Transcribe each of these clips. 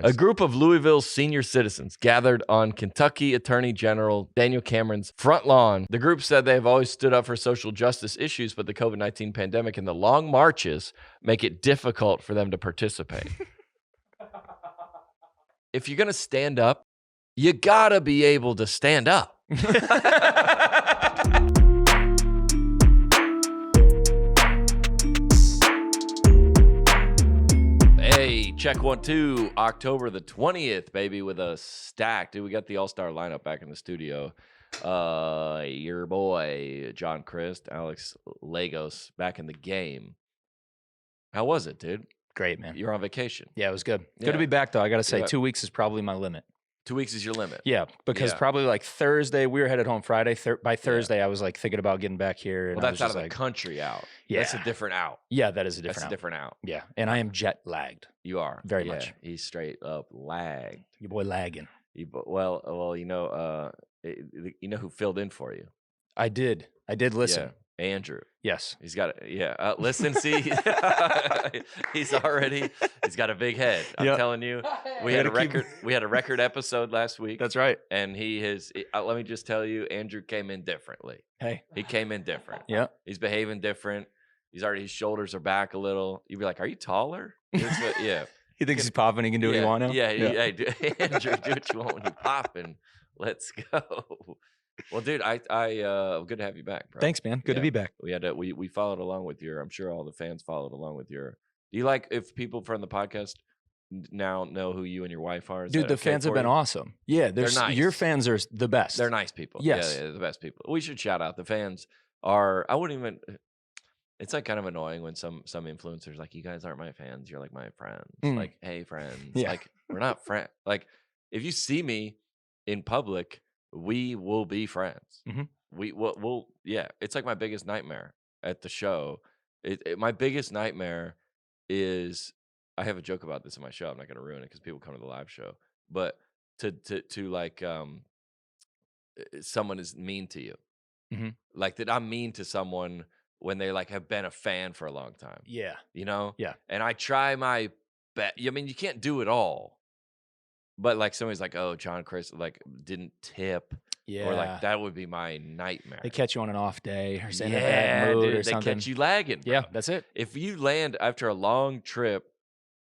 A group of Louisville's senior citizens gathered on Kentucky Attorney General Daniel Cameron's front lawn. The group said they have always stood up for social justice issues, but the COVID-19 pandemic and the long marches make it difficult for them to participate. If you're going to stand up, you got to be able to stand up. Hey, check 1, 2, October the 20th, baby, with a stack. Dude, we got the all-star lineup back in the studio. Your boy, John Crist, Alex Lagos, back in the game. How was it, dude? Great, man. You're on vacation. Yeah, it was good. Good to be back, though. I got to say, Yeah. 2 weeks is probably my limit. 2 weeks is your limit. Yeah, because probably like Thursday, we were headed home Friday. By Thursday, I was like thinking about getting back here. And Well, that's I out was of just the country out. Yeah. That's a different out. Yeah, that is a different That's out. a different out. Yeah, and I am jet lagged. You are. Very much. He's straight up lagged. Your boy lagging. Well, you know who filled in for you? I did listen. Yeah, Andrew. Yes. He's got listen, see, he's got a big head. I'm telling you, we had a record episode last week. That's right. And let me just tell you, Andrew came in differently. Hey. He came in different. Yeah. He's behaving different. His shoulders are back a little. You'd be like, are you taller? Yeah. He thinks he's popping. He can do what he wants now. Yeah. Hey, Andrew, do what you want when you're popping. Let's go. Well, dude, I good to have you back, bro. Thanks, man. Good to be back. We followed along with I'm sure all the fans followed along with do you like if people from the podcast now know who you and your wife are? Dude, the fans have been awesome. Yeah, they're nice. Your fans are the best. They're nice people. Yes. Yeah, they're the best people. We should shout out the fans it's like kind of annoying when some influencers like, you guys aren't my fans, you're like my friends. Like, hey friends. Yeah. Like, we're not friends. Like, if you see me in public, we will be friends. Mm-hmm. We'll it's like my biggest nightmare at the show. My biggest nightmare is, I have a joke about this in my show. I'm not going to ruin it because people come to the live show, but to like someone is mean to you, like that I'm mean to someone when they like have been a fan for a long time. Yeah. You know? Yeah. And I try my best. I mean, you can't do it all. But like somebody's like, oh, John Chris like didn't tip. Yeah. Or like that would be my nightmare. They catch you on an off day or in a bad mood or something. They catch you lagging. Bro. Yeah, that's it. If you land after a long trip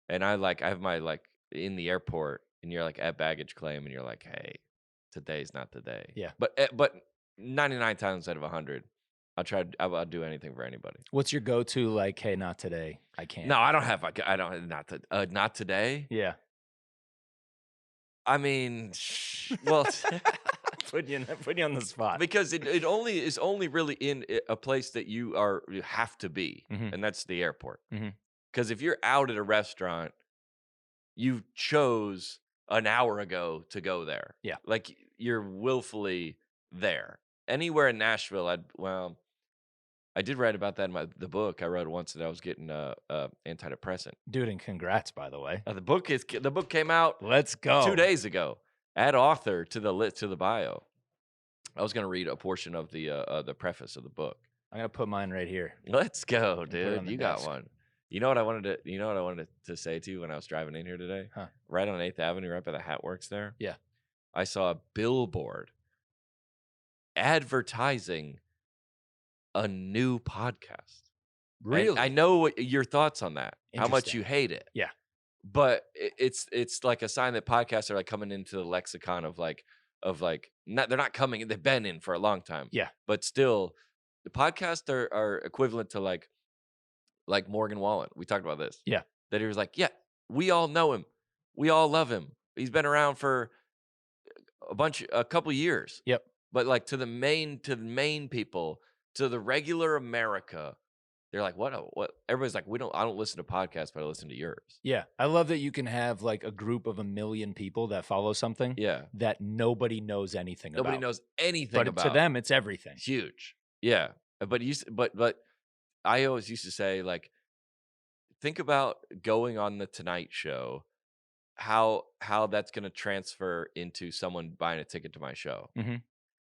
and I have my like in the airport and you're like at baggage claim and you're like, hey, today's not the day. Yeah. But 99 times out of 100, I'll do anything for anybody. What's your go-to like, hey, not today? I can't. No, I don't not today. Yeah. I mean, well, put you on the spot. Because it is only really in a place that you have to be, and that's the airport. Because if you're out at a restaurant, you chose an hour ago to go there. Yeah. Like you're willfully there. Anywhere in Nashville, I did write about that in the book. I wrote once that I was getting antidepressant. Dude, and congrats, by the way. The book came out. Let's go. 2 days ago. Add author to the bio. I was gonna read a portion of the preface of the book. I'm gonna put mine right here. Let's go, dude. You got desk. one. You know what I wanted to say to you when I was driving in here today? Huh. Right on 8th Avenue, right by the Hat Works there. Yeah. I saw a billboard advertising a new podcast. Really? And I know your thoughts on that. How much Interesting. you hate it. Yeah. But it's like a sign that podcasts are like coming into the lexicon of they're not coming. They've been in for a long time. Yeah. But still, the podcasts are equivalent to like Morgan Wallen. We talked about this. Yeah. That he was like, yeah, we all know him. We all love him. He's been around for a couple years. Yep. But like to the main people, to the regular America, they're like, what? Everybody's like, I don't listen to podcasts, but I listen to yours. Yeah. I love that you can have like a group of 1 million people that follow something that nobody knows anything about. Nobody knows anything about. But to them, it's everything. Huge. Yeah. But I always used to say, like, think about going on the Tonight Show, how that's going to transfer into someone buying a ticket to my show.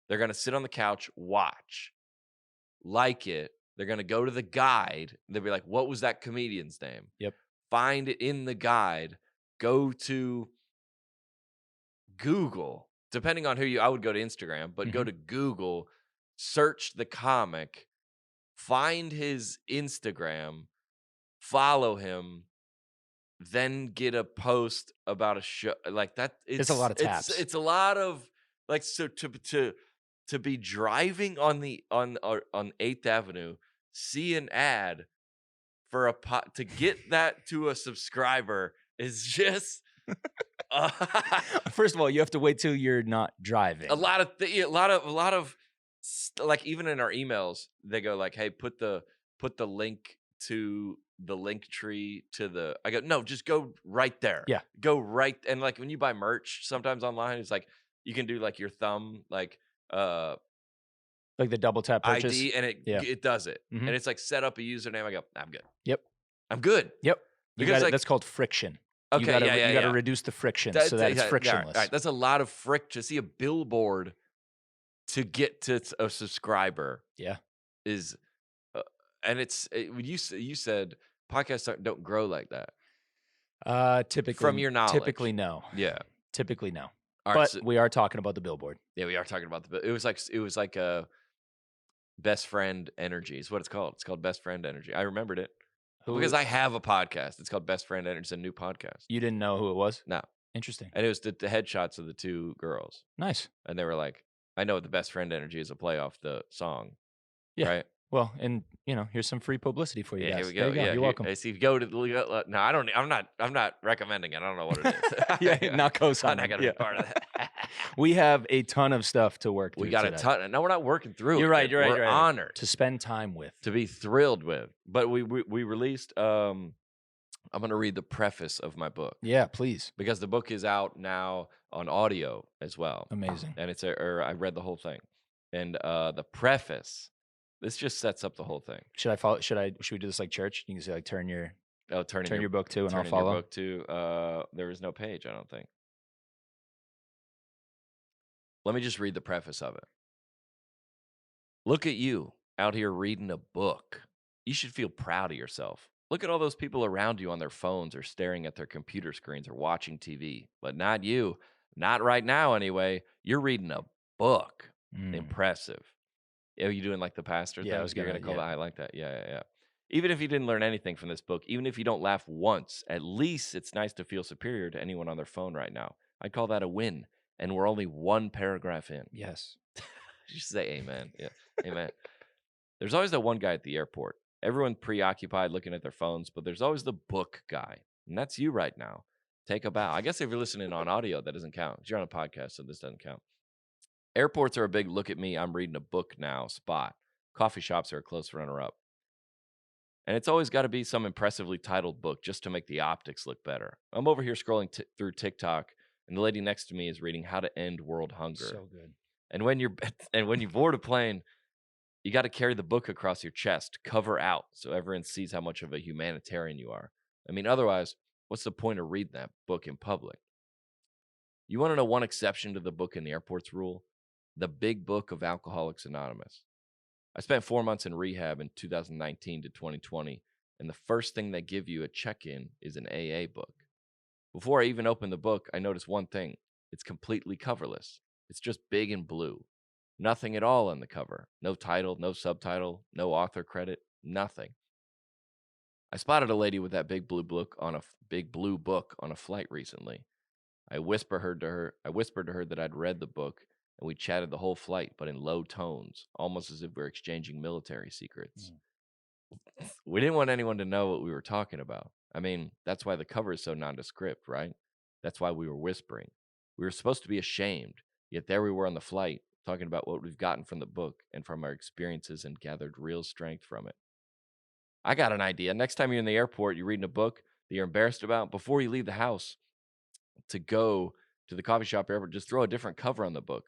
They're going to sit on the couch, watch, like it. They're going to go to the guide. They'll be like, what was that comedian's name? Yep. Find it in the guide. Go to Google, depending on I would go to Instagram, but go to Google, search the comic, find his Instagram, follow him, then get a post about a show like that. It's a lot of taps. It's a lot of like, so to be driving on 8th Avenue, see an ad for to get that to a subscriber is just First of all, you have to wait till you're not driving. a lot of like, even in our emails, they go like, "Hey, put the link to the link tree to the." I go, "No, just go right there. Yeah, go right." And like when you buy merch, sometimes online, it's like you can do like your thumb, like the double tap purchase ID, and it does it, and it's like set up a username. I go, "I'm good. Yep, I'm good." Yep, Because like, that's called friction. Okay, you gotta reduce the friction so that it's frictionless. All right, that's a lot of to see a billboard to get to a subscriber. Yeah, is and you said podcasts don't grow like that. Typically, from your knowledge, typically no. Yeah, typically no. All but right, so, we are talking about the billboard. Yeah, we are talking about it was like a best friend energy is what it's called. It's called best friend energy. I remembered it. Because I have a podcast. It's called Best Friend Energy. It's a new podcast. You didn't know who it was? No. Interesting. And it was the headshots of the two girls. Nice. And they were like, I know what the Best Friend Energy is, a play off the song. Yeah. Right? Well, and here's some free publicity for you guys. Here we go. There you go. Yeah, you're welcome. See, if you go to no, I'm not recommending it. I don't know what it is. Yeah, not co-signing. I'm not gonna be part of that. We have a ton of stuff to work through. We got today. a ton. No, we're not working through. You're right. We're honored to spend time with, to be thrilled with. But we released. I'm going to read the preface of my book. Yeah, please, because the book is out now on audio as well. Amazing. And I read the whole thing, and the preface. This just sets up the whole thing. Should I follow? Should we do this like church? You can say like turn your book to, and I'll follow. Your book to. There is no page, I don't think. Let me just read the preface of it. Look at you out here reading a book. You should feel proud of yourself. Look at all those people around you on their phones or staring at their computer screens or watching TV. But not you. Not right now, anyway. You're reading a book. Impressive. Are you doing like the pastor thing? I was going to call that. I like that. Yeah. Even if you didn't learn anything from this book, even if you don't laugh once, at least it's nice to feel superior to anyone on their phone right now. I'd call that a win. And we're only one paragraph in. Yes. You should say amen. Yeah. Amen. There's always that one guy at the airport. Everyone preoccupied looking at their phones, but there's always the book guy. And that's you right now. Take a bow. I guess if you're listening on audio, that doesn't count. You're on a podcast, so this doesn't count. Airports are a big look at me, I'm reading a book now spot. Coffee shops are a close runner-up. And it's always got to be some impressively titled book just to make the optics look better. I'm over here scrolling through TikTok, and the lady next to me is reading How to End World Hunger. So good. And when you board a plane, you got to carry the book across your chest, cover out, so everyone sees how much of a humanitarian you are. I mean, otherwise, what's the point of reading that book in public? You want to know one exception to the book in the airports rule? The Big Book of Alcoholics Anonymous. I spent 4 months in rehab in 2019 to 2020, and the first thing they give you at check-in is an AA book. Before I even opened the book, I noticed one thing. It's completely coverless. It's just big and blue. Nothing at all on the cover. No title, no subtitle, no author credit, nothing. I spotted a lady with that big blue book on a flight recently. I whispered to her that I'd read the book, and we chatted the whole flight, but in low tones, almost as if we were exchanging military secrets. We didn't want anyone to know what we were talking about. I mean, that's why the cover is so nondescript, right? That's why we were whispering. We were supposed to be ashamed, yet there we were on the flight, talking about what we've gotten from the book and from our experiences and gathered real strength from it. I got an idea. Next time you're in the airport, you're reading a book that you're embarrassed about, before you leave the house to go to the coffee shop airport, just throw a different cover on the book.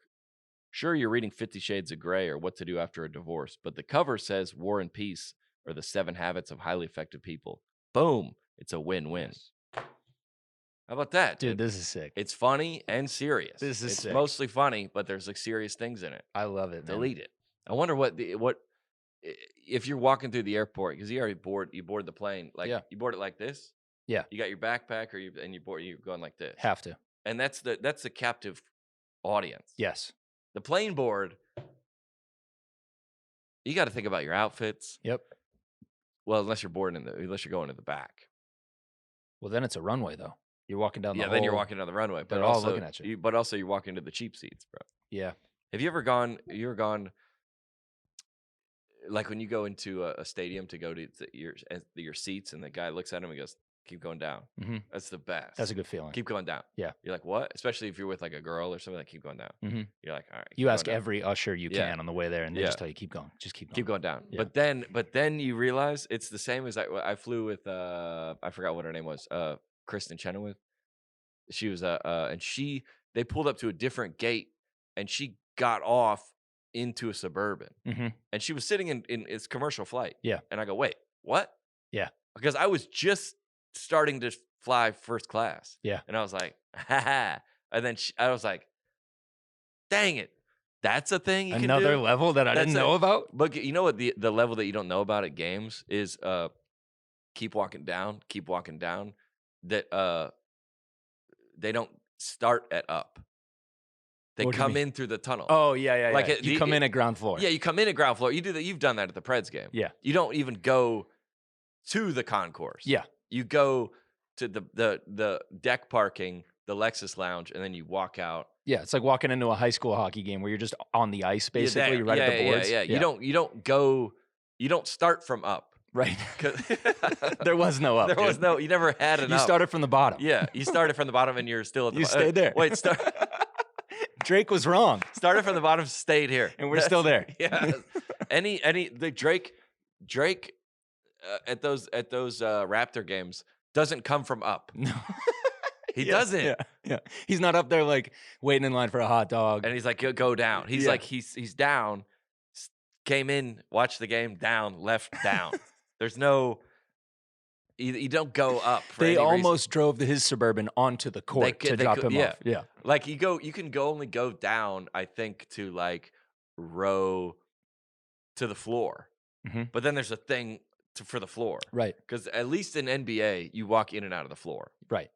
Sure, you're reading 50 Shades of Grey or What to Do After a Divorce, but the cover says War and Peace or The 7 Habits of Highly Effective People. Boom. It's a win-win. Yes. How about that? Dude, this is sick. It's funny and serious. It's sick. Mostly funny, but there's like serious things in it. I love it, man. Delete it. I wonder what if you're walking through the airport, because you board the plane. Like, you board it like this? Yeah. You got your backpack, you're going like this. Have to. And that's the captive audience. Yes. The playing board, you got to think about your outfits. Yep. Well, unless you're going to the back. Well, then it's a runway though. You're walking down the then you're walking down the runway. But they're also, all looking at you. But also you're walking to the cheap seats, bro. Yeah. Have you ever gone, like when you go into a stadium to go to your seats and the guy looks at him and goes, keep going down. That's the best. That's a good feeling. Keep going down. Yeah. You're like, what? Especially if you're with like a girl or something, like keep going down. You're like, all right. You ask every usher you can on the way there and they just tell you, keep going. Just keep going. Keep going down. Yeah. But then you realize it's the same as I flew with, I forgot what her name was, Crist and Chenoweth. She was, and they pulled up to a different gate and she got off into a Suburban. And she was sitting in its commercial flight. Yeah. And I go, wait, what? Yeah. Because I was just starting to fly first class. Yeah. And I was like, ha. And then I was like, dang it. That's a thing you can do? Another level that I didn't know about? But you know what the level that you don't know about at games is keep walking down. That they don't start at up. They come in through the tunnel. Oh, yeah. Like you come in at ground floor. Yeah, you come in at ground floor. You do that. You've done that at the Preds game. Yeah. You don't even go to the concourse. Yeah. You go to the deck parking, the Lexus Lounge, and then you walk out. Yeah, it's like walking into a high school hockey game where you're just on the ice, basically. You're right at the boards. Yeah. You don't start from up. Right. There was no up. You never had an up. You started from the bottom. Yeah, you started from the bottom and you're still at the bottom. You stayed there. Wait, Drake was wrong. Started from the bottom, stayed here. And we're still there. Yeah. Drake at those Raptor games doesn't come from up. No. He doesn't. Yeah. He's not up there like waiting in line for a hot dog. And he's like, go down. He's like, he's down, came in, watched the game, down, left, down. There's no, you don't go up. They almost drove his Suburban onto the court to drop him off. Yeah. Like you can only go down, I think, to like row to the floor. But then there's a thing for the floor. Right. Because at least in NBA, you walk in and out of the floor. Right.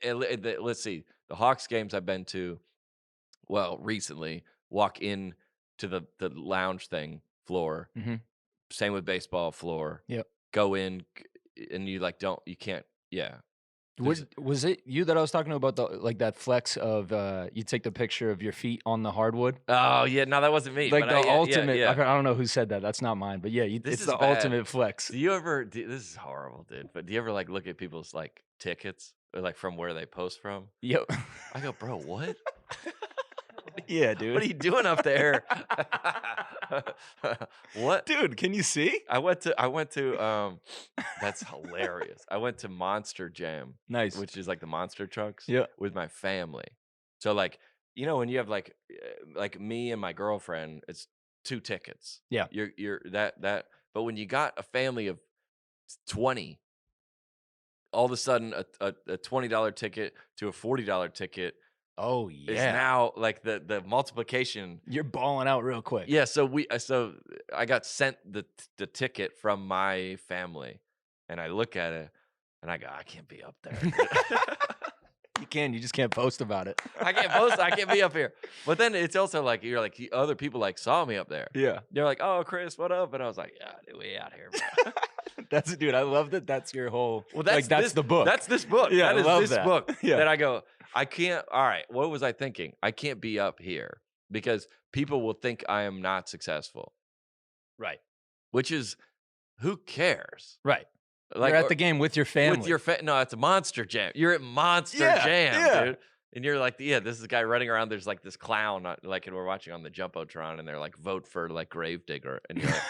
Let's see. The Hawks games I've been to, well, recently, walk in to the lounge thing floor. Same with baseball floor. Yep. Go in and you can't. Yeah. Was it you that I was talking about that flex of you take the picture of your feet on the hardwood? Oh yeah, no, that wasn't me. Like the ultimate. Yeah. I don't know who said that. That's not mine. But yeah, it's the ultimate flex. Do you ever? This is horrible, dude. But do you ever like look at people's like tickets or like from where they post from? Yep. I go, bro, what? Yeah, dude. What are you doing up there? What? Dude, can you see? I went to that's hilarious. I went to Monster Jam. Nice. Which is like the monster trucks. Yeah. With my family. So like, when you have like me and my girlfriend, it's 2 tickets. Yeah. You're that but when you got a family of 20, all of a sudden a $20 ticket to a $40 ticket. Oh yeah. It's now like the multiplication. You're balling out real quick. Yeah. So I got sent the ticket from my family, and I look at it, and I go, I can't be up there. You can. You just can't post about it. I can't post. I can't be up here. But then it's also like you're like other people like saw me up there. Yeah. They're like, oh, Chris, what up? And I was like, yeah, dude, we out here, bro. That's dude. I love that. That's your whole. Well, that's the book. That's this book. Yeah, that is I love this that. book. Yeah. That I go, I can't. All right. What was I thinking? I can't be up here because people will think I am not successful. Right. Which is, who cares? Right. Like you're at the game with your family. No, it's a Monster Jam. You're at Monster Jam, dude. And you're like, yeah, this is a guy running around. There's like this clown, like, and we're watching on the Jumbotron, and they're like, vote for like Gravedigger, and you're like,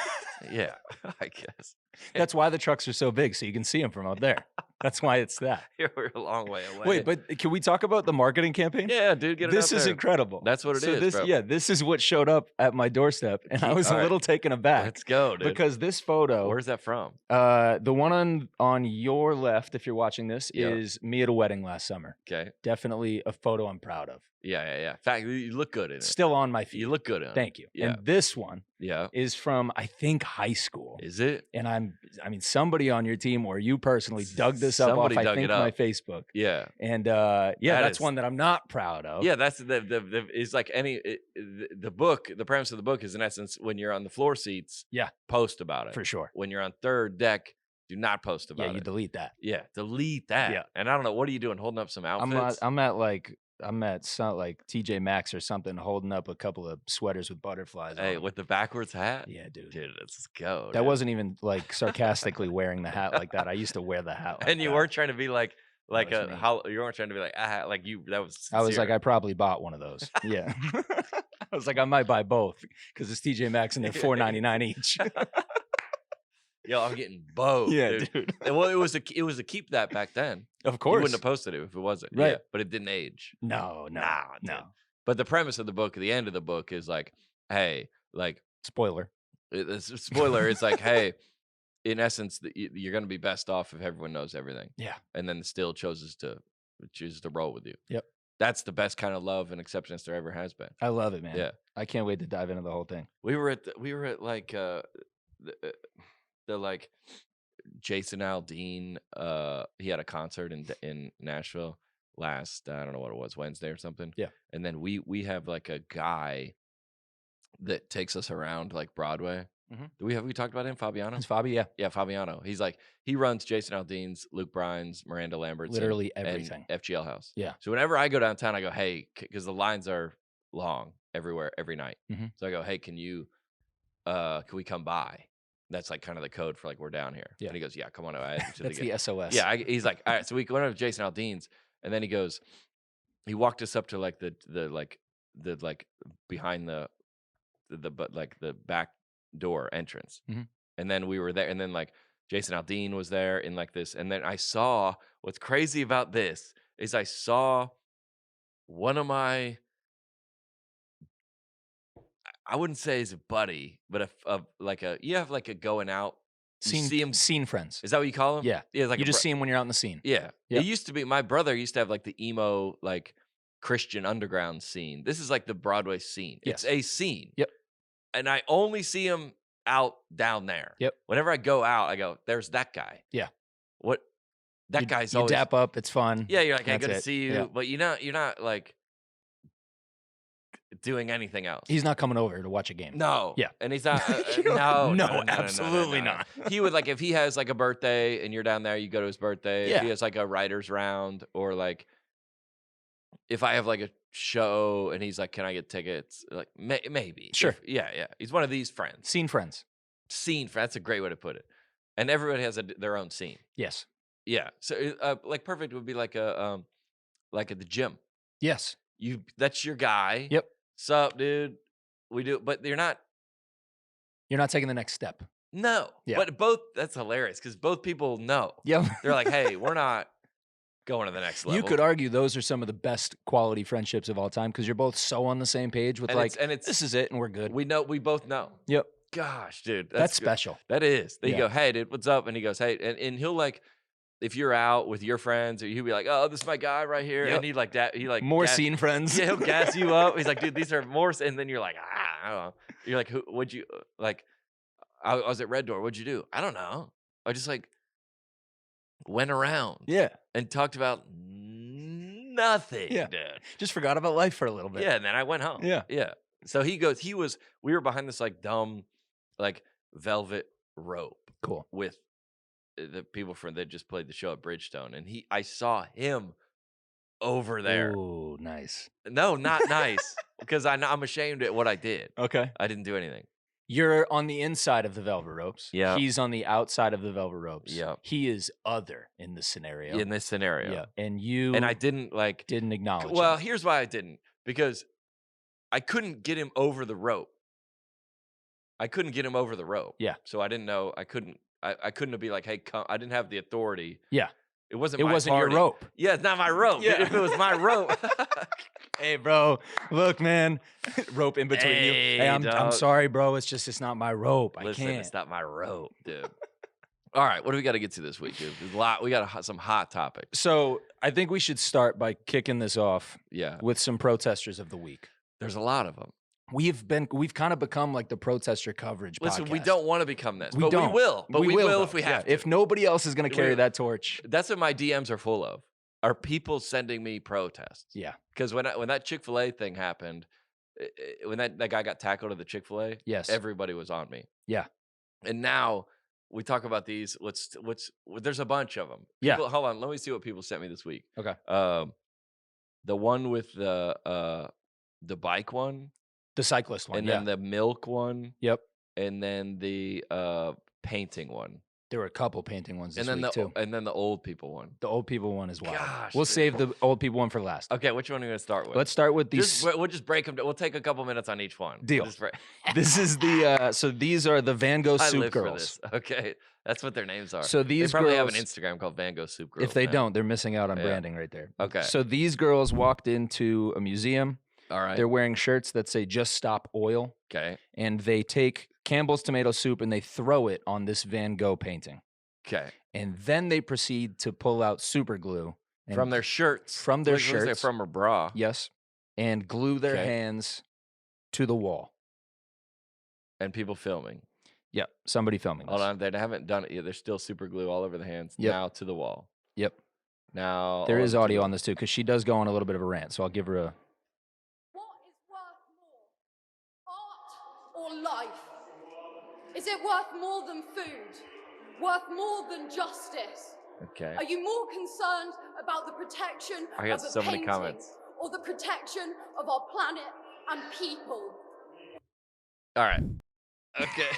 yeah, I guess. That's why the trucks are so big, so you can see them from up there. That's why it's that. We're a long way away. Wait, but can we talk about the marketing campaign? Yeah, dude, get it This out is there. incredible. That's what it is, bro. Yeah, this is what showed up at my doorstep, and I was a little taken aback. Let's go, dude. Because this photo. Where's that from? The one on your left, if you're watching this, is me at a wedding last summer. Okay. Definitely a photo I'm proud of. Yeah. In fact, you look good in it. Still on my feet. You look good in it. Thank you. Yeah. And this one is from, I think, high school. Is it? And I mean, somebody on your team or you personally dug this up off, I think, my Facebook. Yeah. And that's one that I'm not proud of. Yeah, that's it's like the book, the premise of the book is in essence, when you're on the floor seats, post about it. For sure. When you're on third deck, do not post about it. Yeah, you delete that. Yeah, delete that. Yeah. And I don't know, what are you doing? Holding up some outfits? I'm at some, like TJ Maxx or something, holding up a couple of sweaters with butterflies on them. With the backwards hat? Yeah, dude. Dude, let's go. That wasn't even like sarcastically wearing the hat like that. I used to wear the hat like and you that. weren't trying to be like you weren't trying to be like you, that was sincere. I was like, I probably bought one of those. Yeah. I was like, I might buy both because it's TJ Maxx and they're $4.99 each. Yo, I'm getting both. Yeah, dude. Well, it was a keep that back then. Of course. You wouldn't have posted it if it wasn't. Right. Yeah, but it didn't age. No. But the premise of the book, the end of the book is like, hey, like spoiler. Spoiler, it's like, hey, in essence, you're going to be best off if everyone knows everything. Yeah. And then still chooses to roll with you. Yep. That's the best kind of love and acceptance there ever has been. I love it, man. Yeah. I can't wait to dive into the whole thing. We were at like the like Jason Aldean, he had a concert in Nashville last, I don't know what it was, Wednesday or something. Yeah. And then we have like a guy that takes us around like Broadway. Mm-hmm. Have we talked about him? Fabiano? It's Fabi, yeah. Yeah, Fabiano. He's like, he runs Jason Aldean's, Luke Bryan's, Miranda Lambert's, literally everything. And FGL House. Yeah. So whenever I go downtown, I go, hey, because the lines are long everywhere, every night. Mm-hmm. So I go, hey, can we come by? That's like kind of the code for like, we're down here. Yeah. And he goes, yeah, come on. That's the SOS. Yeah. He's like, all right. So we went over to Jason Aldean's, and then he walked us up to like the behind the back door entrance. Mm-hmm. And then we were there, and then like Jason Aldean was there in like this. And then I saw, what's crazy about this is I saw one of my, I wouldn't say he's a buddy, but you have like a going out scene friends. Is that what you call them? Yeah. Yeah. Like you just see him when you're out in the scene. Yeah. Yep. It used to be, my brother used to have like the emo, like Christian underground scene. This is like the Broadway scene. Yes. It's a scene. Yep. And I only see him out down there. Yep. Whenever I go out, I go, there's that guy. Yeah. What? That guy's you always. You dap up. It's fun. Yeah. You're like, hey, good to see you. Yeah. But you're not like doing anything else. He's not coming over to watch a game. No. Yeah. And he's not. No, absolutely not. He would like, if he has like a birthday and you're down there, you go to his birthday. Yeah. If he has like a writer's round, or like if I have like a show and he's like, can I get tickets? Like maybe. Sure. Yeah. He's one of these friends. Scene friends. Scene friends. That's a great way to put it. And everybody has their own scene. Yes. Yeah. So like perfect would be like like at the gym. Yes. That's your guy. Yep. Sup, dude? We do, but you're not taking the next step. No. Yeah. But that's hilarious because both people know. Yep. They're like, hey, we're not going to the next level. You could argue those are some of the best quality friendships of all time because you're both so on the same page with this is it and we're good. We both know. Yep. Gosh, dude. That's special. That is. You go, hey, dude, what's up? And he goes, hey, and he'll like, if you're out with your friends, he'll be like, oh, this is my guy right here. Yep. And he like more scene friends. Yeah, he'll gas you up. He's like, dude, these are more. And then you're like, I don't know. You're like, what'd you, like, I was at Red Door. What'd you do? I don't know. I just like went around. Yeah. And talked about nothing. Yeah. Dude. Just forgot about life for a little bit. Yeah. And then I went home. Yeah. Yeah. So we were behind this like dumb, like velvet rope. Cool. With the people that just played the show at Bridgestone, and I saw him over there. Oh, nice. No, not nice, because I'm ashamed at what I did. Okay. I didn't do anything. You're on the inside of the velvet ropes. Yeah. He's on the outside of the velvet ropes. Yeah. He is other in this scenario. In this scenario. Yeah. And I didn't acknowledge Well, him. Here's why I didn't, because I couldn't get him over the rope. Yeah. So I didn't know. I couldn't be like, hey, come. I didn't have the authority. Yeah. It wasn't your rope. Yeah, it's not my rope. Yeah. If it was my rope. Hey, bro. Look, man. Rope in between you. Hey, I'm sorry, bro. It's not my rope. Listen, I can't. It's not my rope, dude. All right, what do we got to get to this week, dude? There's a lot. We got some hot topics. So I think we should start by kicking this off. Yeah. With some protesters of the week. There's a lot of them. We've kind of become like the protester coverage Listen, podcast. we don't want to become this, We but don't. we will. But we will though. if we have to. If nobody else is going to carry that torch. That's what my DMs are full of. Are people sending me protests? Yeah. Because when that Chick-fil-A thing happened, when that guy got tackled at the Chick-fil-A, yes, everybody was on me. Yeah. And now we talk about these. There's a bunch of them. People, hold on, let me see what people sent me this week. Okay. The one with the bike one, the cyclist one, and then the milk one. Yep. And then the painting one. There were a couple painting ones this week too. And then the old people one. The old people one is wild. Gosh, we'll save the old people one for last. Okay, which one are we going to start with? Let's start with these. We'll just break them. We'll take a couple minutes on each one. Deal. This is the so these are the Van Gogh Soup Girls. Okay, that's what their names are. So these they probably girls have an Instagram called Van Gogh Soup Girls. If they don't, they're missing out on branding right there. Okay. So these girls walked into a museum. All right. They're wearing shirts that say "Just Stop Oil." Okay. And they take Campbell's tomato soup and they throw it on this Van Gogh painting. Okay. And then they proceed to pull out super glue from their shirts. From their shirts. From a bra. Yes. And glue their hands to the wall. And people filming. Yep. Somebody filming. Hold on. They haven't done it yet. There's still super glue all over the hands. Yep. Now to the wall. Yep. Now. There is audio on this too, because she does go on a little bit of a rant. So I'll give her a. What is worth more? Art or life? Is it worth more than food? Worth more than justice? Okay. Are you more concerned about the protection I got of so a many painting comments. or the protection of our planet and people? All right. Okay.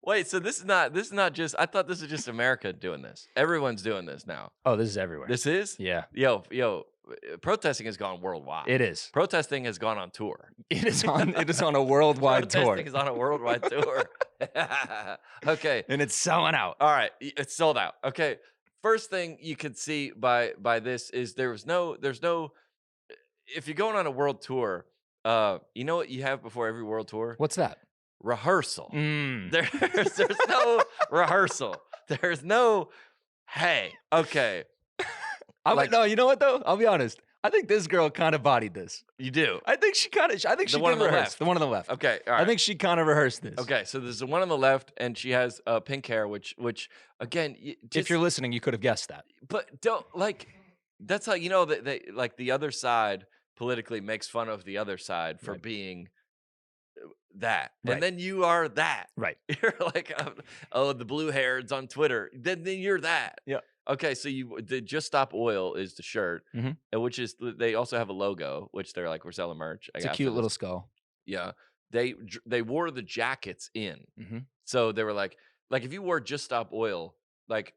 Wait, so this is not just, I thought this was just America doing this. Everyone's doing this now. Oh, this is everywhere. This is? Yeah. Yo, protesting has gone worldwide. It is. Protesting has gone on tour. It is on a worldwide tour. Protesting is on a worldwide tour. Okay. And it's selling out. All right. It's sold out. Okay. First thing you could see by this is there's no, if you're going on a world tour, you know what you have before every world tour? What's that? Rehearsal. There's no rehearsal. There's no, hey, okay. No, you know what though? I'll be honest. I think this girl kind of bodied this. You do? I think she did rehearse. The one on the left. Okay, all right. I think she kind of rehearsed this. Okay, so there's the one on the left, and she has pink hair, which again, if you're listening, you could have guessed that. But don't that's how you know that they like the other side politically makes fun of the other side for being that, and then you are that. Right. You're like, oh, the blue hairs on Twitter. Then you're that. Yeah. Okay, so the Just Stop Oil is the shirt, and which is they also have a logo, which they're like, we're selling merch. It's a cute little skull. Yeah, they wore the jackets in, so they were like if you wore Just Stop Oil, like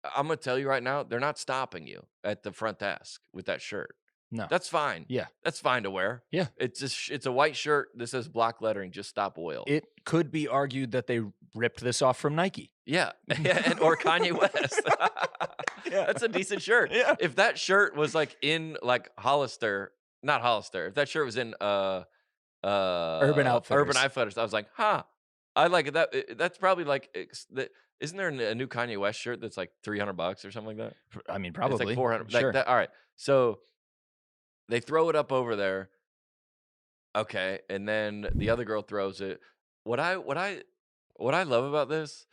I'm gonna tell you right now, they're not stopping you at the front desk with that shirt. No, that's fine. Yeah, that's fine to wear. Yeah, it's a white shirt that says block lettering, Just Stop Oil. It could be argued that they ripped this off from Nike. Yeah, or Kanye West. Yeah, that's a decent shirt. Yeah, if that shirt was like in like Hollister, not Hollister. If that shirt was in Urban Outfitters, I was like, huh, I like that. That's probably like, isn't there a new Kanye West shirt that's like $300 or something like that? I mean, probably. It's like 400. Sure. Like that, all right, so they throw it up over there. Okay, and then the other girl throws it. What I love about this,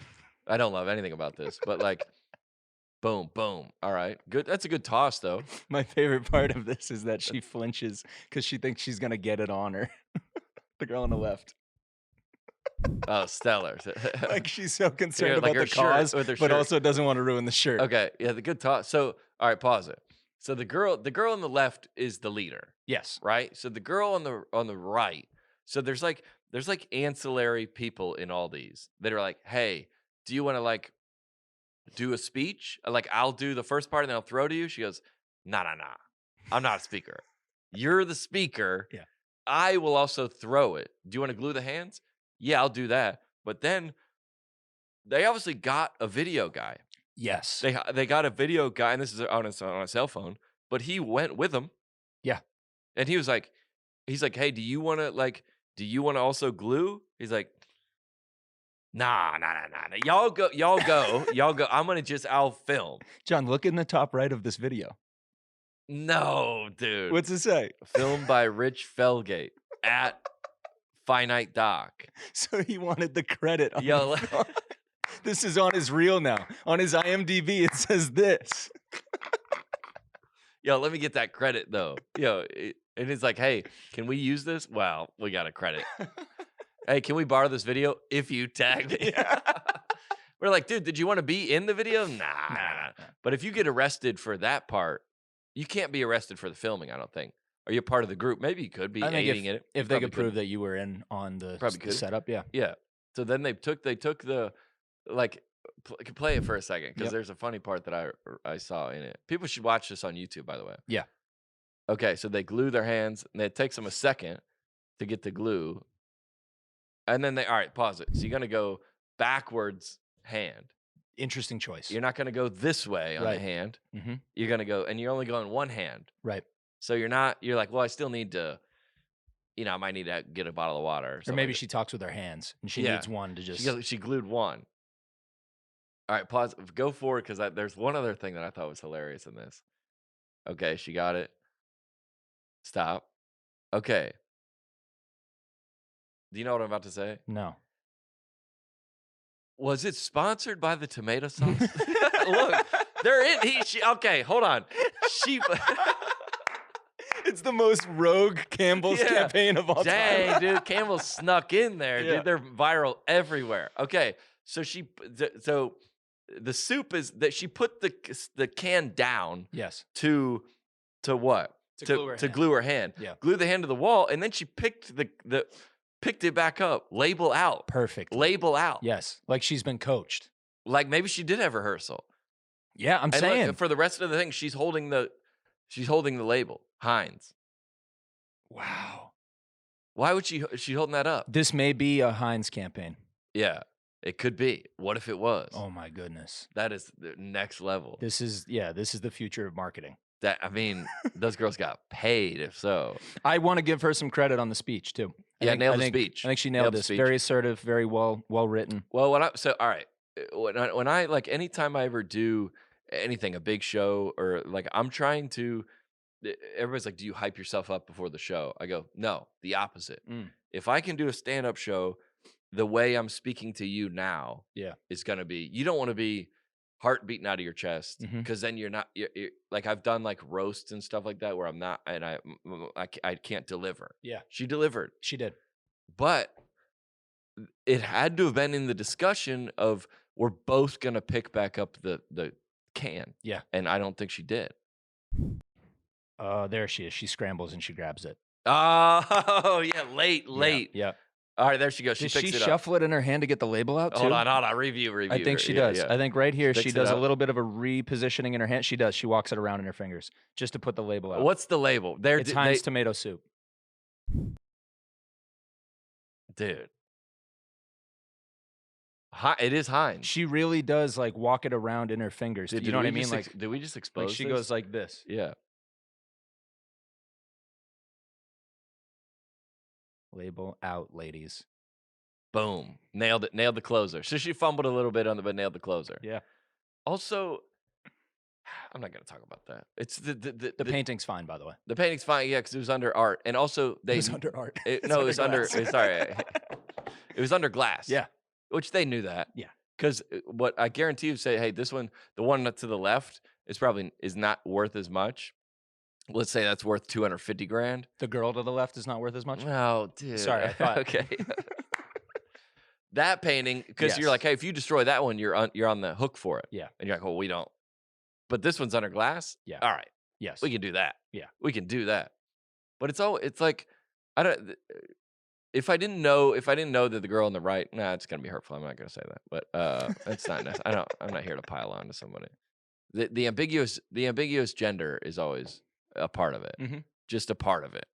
I don't love anything about this, but like, boom, boom. All right, good. That's a good toss, though. My favorite part of this is that she flinches because she thinks she's gonna get it on her. The girl on the left. Oh, stellar! Like she's so concerned about the cause, but also doesn't want to ruin the shirt. Okay, yeah, the good toss. So, all right, pause it. So the girl on the left is the leader. Yes. Right. So the girl on the right. So there's like ancillary people in all these that are like, hey, do you want to like do a speech? Like I'll do the first part and then I'll throw to you. She goes, nah. I'm not a speaker. You're the speaker. Yeah. I will also throw it. Do you want to glue the hands? Yeah, I'll do that. But then they obviously got a video guy. Yes. They got a video guy, and this is on a cell phone, but he went with them. Yeah. And he's like, hey, do you want to also glue? He's like, nah. Y'all go. I'll film. John, look in the top right of this video. No, dude. What's it say? Filmed by Rich Felgate at Finite Doc. So he wanted the credit. On Yo, this is on his reel now. On his IMDb, it says this. Yo, let me get that credit though. Yo, and it's like, hey, can we use this? Well, we got a credit. Hey, can we borrow this video if you tagged it? Yeah. We're like, dude, did you want to be in the video? Nah. But if you get arrested for that part, you can't be arrested for the filming, I don't think. Are you part of the group? Maybe you could be aiding in it. If they could prove that you were in on the setup, yeah. Yeah. So then they took the, like, play it for a second because there's a funny part that I saw in it. People should watch this on YouTube, by the way. Yeah. Okay, so they glue their hands, and it takes them a second to get the glue. And then all right, pause it. So you're going to go backwards hand. Interesting choice. You're not going to go this way on the hand. Mm-hmm. You're going to go, and you're only going one hand. Right. So you're like, well, I still need to, I might need to get a bottle of water. Or maybe she talks with her hands, and she needs one to just. She glued one. All right, pause. Go forward because there's one other thing that I thought was hilarious in this. Okay, she got it. Stop. Okay. Do you know what I'm about to say? No. Was it sponsored by the tomato sauce? Look, they're in. Okay, hold on. It's the most rogue Campbell's campaign of all time. Dang, dude, Campbell snuck in there, dude. They're viral everywhere. Okay, so so the soup is that she put the can down. Yes. To what? To glue her hand. Yeah. Glue the hand to the wall, and then she picked picked it back up. Label out. Perfect. Label out. Yes, like she's been coached. Like maybe she did have rehearsal. Yeah, I'm saying. Look, for the rest of the thing, she's holding the label. Heinz. Wow. Why would she's holding that up? This may be a Heinz campaign. Yeah, it could be. What if it was? Oh my goodness. That is the next level. This is the future of marketing. Those girls got paid if so. I want to give her some credit on the speech too. Nailed the speech. I think she nailed this. Very assertive, very well written. Well, all right. When I like anytime I ever do anything, a big show or like I'm trying to. Everybody's like, do you hype yourself up before the show? I go, no, the opposite. If I can do a stand-up show the way I'm speaking to you now, is going to be, you don't want to be heart beating out of your chest because then you're like, I've done like roasts and stuff like that where I'm not, and I can't deliver. Yeah. She delivered. She did. But it had to have been in the discussion of we're both going to pick back up the can. Yeah. And I don't think she did. There she is. She scrambles and she grabs it. Oh, yeah, late. Yeah. All right, there she goes. She Does picks she it up. shuffle it in her hand to get the label out too? Hold on. Review. I think she does. Yeah. I think right here she does a up. little bit of a repositioning in her hand. She does. She walks it around in her fingers just to put the label out. What's the label? It's Heinz tomato soup. Dude. It is Heinz. She really does like walk it around in her fingers. You know what I mean? Like, did we just expose? Like she goes like this. Yeah. Label out, ladies. Boom. Nailed it. Nailed the closer. So she fumbled a little bit on but nailed the closer. Yeah. Also, I'm not going to talk about that. It's the painting's fine, by the way. The painting's fine, yeah, because it was under art, and also it was under art. It was under. Sorry, it was under glass. Yeah. Which they knew that. Yeah. Because what I guarantee you say, hey, this one, the one to the left is not worth as much. Let's say that's worth $250,000. The girl to the left is not worth as much? No, dude. Sorry, I thought. Okay. That painting, because you're like, hey, if you destroy that one, you're on the hook for it. Yeah. And you're like, well, we don't. But this one's under glass? Yeah. All right. Yes. We can do that. Yeah. We can do that. But it's like, I don't. If I didn't know that the girl on the right, it's gonna be hurtful. I'm not gonna say that, but it's not necessary. I'm not here to pile on to somebody. The ambiguous gender is always a part of it, just a part of it.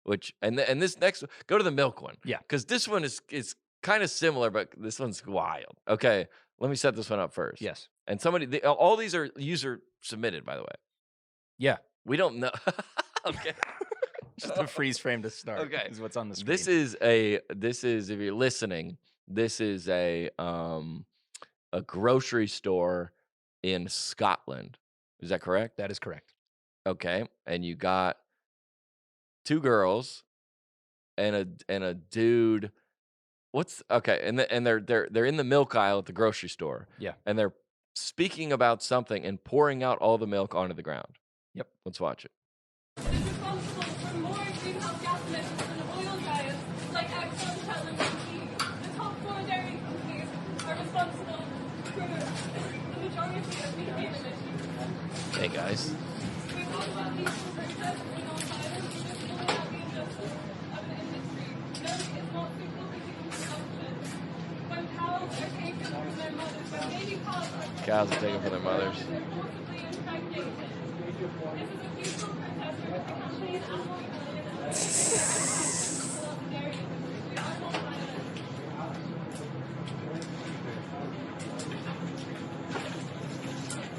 Which and this next one, go to the milk one, because this one is kind of similar, but this one's wild. Okay, let me set this one up first. Yes, and all these are user submitted, by the way. Yeah, we don't know. Okay. Just a freeze frame to start. Okay, is what's on the screen. This is if you're listening, this is a grocery store in Scotland. Is that correct? That is correct. Okay, and you got 2 girls and a dude. What's okay? And they're in the milk aisle at the grocery store. Yeah. And they're speaking about something and pouring out all the milk onto the ground. Yep. Let's watch it. It is responsible for more greenhouse gas emissions than oil giants like Exxon, Shell, and BP. The top 4 dairy companies are responsible for the majority of methane emissions. Hey guys. We talk about people protesting on violence, this is not the injustice of an industry. No, it's not simple to human consumption. When cows are taken from their mothers, when baby cows are taken from their mothers. they're forcibly impregnated. This is a peaceful protest with the company and animal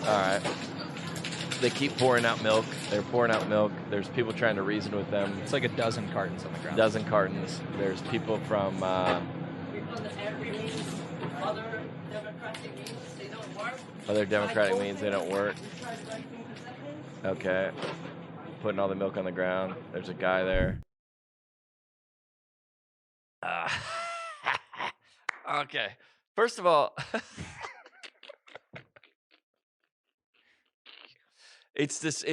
All right. They keep pouring out milk. They're pouring out milk. There's people trying to reason with them. It's like a dozen cartons on the ground. Dozen cartons. There's people from. Other democratic means they don't work. Other democratic means they don't work. Okay. Putting all the milk on the ground. There's a guy there. Okay. First of all, it's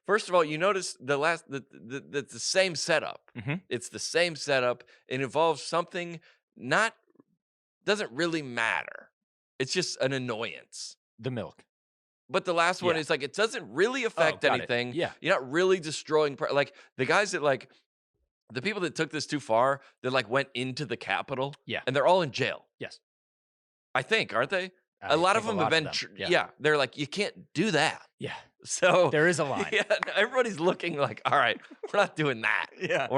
first of all, you notice the same setup. Mm-hmm. It's the same setup. It involves something doesn't really matter. It's just an annoyance. The milk. But the last one is like, it doesn't really affect anything. Yeah. You're not really destroying, like the guys that like, the people that took this too far, that like went into the Capitol. Yeah. And they're all in jail. Yes. I think, aren't they? A lot of them have been, they're like, you can't do that. Yeah. So there is a line. Yeah, everybody's looking like, all right, we're not doing that. Yeah.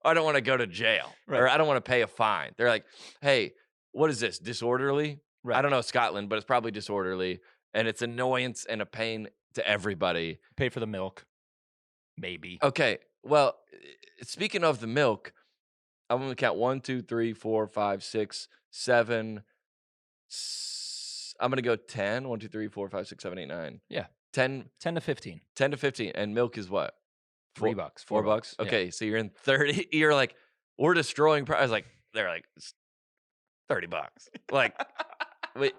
I don't want to go to jail. Right. Or I don't want to pay a fine. They're like, hey, what is this? Disorderly? Right. I don't know Scotland, but it's probably disorderly. And it's annoyance and a pain to everybody. Pay for the milk. Maybe. Okay. Well, speaking of the milk, I'm going to count 1, 2, 3, 4, 5, 6, 7. I'm going to go 10. 1, 2, 3, 4, 5, 6, 7, 8, 9. Yeah. 10 to 15. 10 to 15. And milk is what? $3. $4. Okay. So you're in 30. You're like, we're destroying. I was like, they're like, it's $30. Like, wait.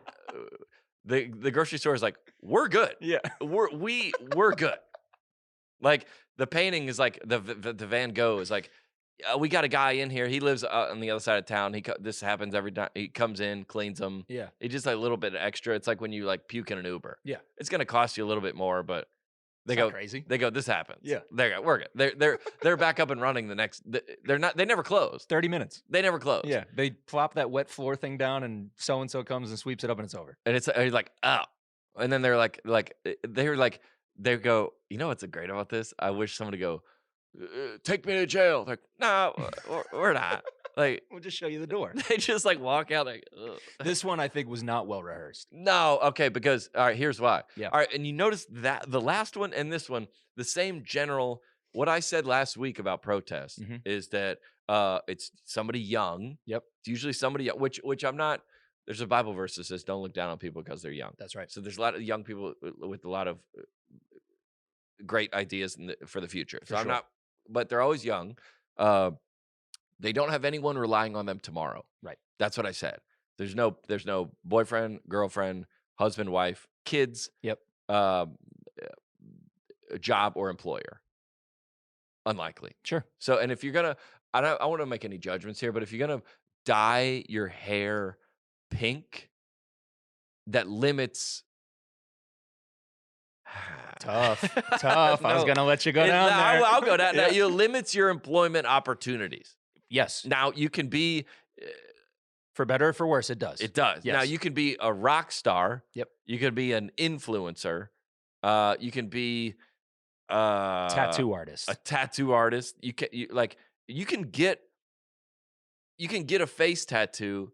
The grocery store is like, we're good. Yeah. We're good. Like the painting is like the Van Gogh is like, we got a guy in here. He lives on the other side of town. This happens every time. He comes in, cleans them. Yeah. He just like a little bit extra. It's like when you like puke in an Uber. Yeah. It's gonna cost you a little bit more, but they go crazy. They go, this happens. Yeah. We're good. They're back up and running the next. They're not. They never close. 30 minutes. They never close. Yeah. They plop that wet floor thing down, and so comes and sweeps it up, and it's over. And it's like, oh. And then they're like they go, you know what's great about this? I wish someone would go, take me to jail. They're like, no, we're not. Like, we'll just show you the door. They just like walk out like, ugh. This one I think was not well rehearsed. No, okay, because all right, here's why. Yeah. All right, and you notice that the last one and this one, the same general. What I said last week about protest is that it's somebody young. Yep. It's usually somebody young, which I'm not. There's a Bible verse that says, "Don't look down on people because they're young." That's right. So there's a lot of young people with a lot of great ideas for the future. So I'm not, but they're always young. They don't have anyone relying on them tomorrow. Right. That's what I said. There's no boyfriend, girlfriend, husband, wife, kids. Yep. Job or employer. Unlikely. Sure. So, and if you're gonna, I don't want to make any judgments here, but if you're gonna dye your hair pink, that limits. Tough. No. I was gonna let you go down there. I'll go down. Now, it limits your employment opportunities. Yes. Now you can be, for better or for worse, it does. It does. Yes. Now you can be a rock star. Yep. You can be an influencer. You can be tattoo artist. A tattoo artist. You can get a face tattoo,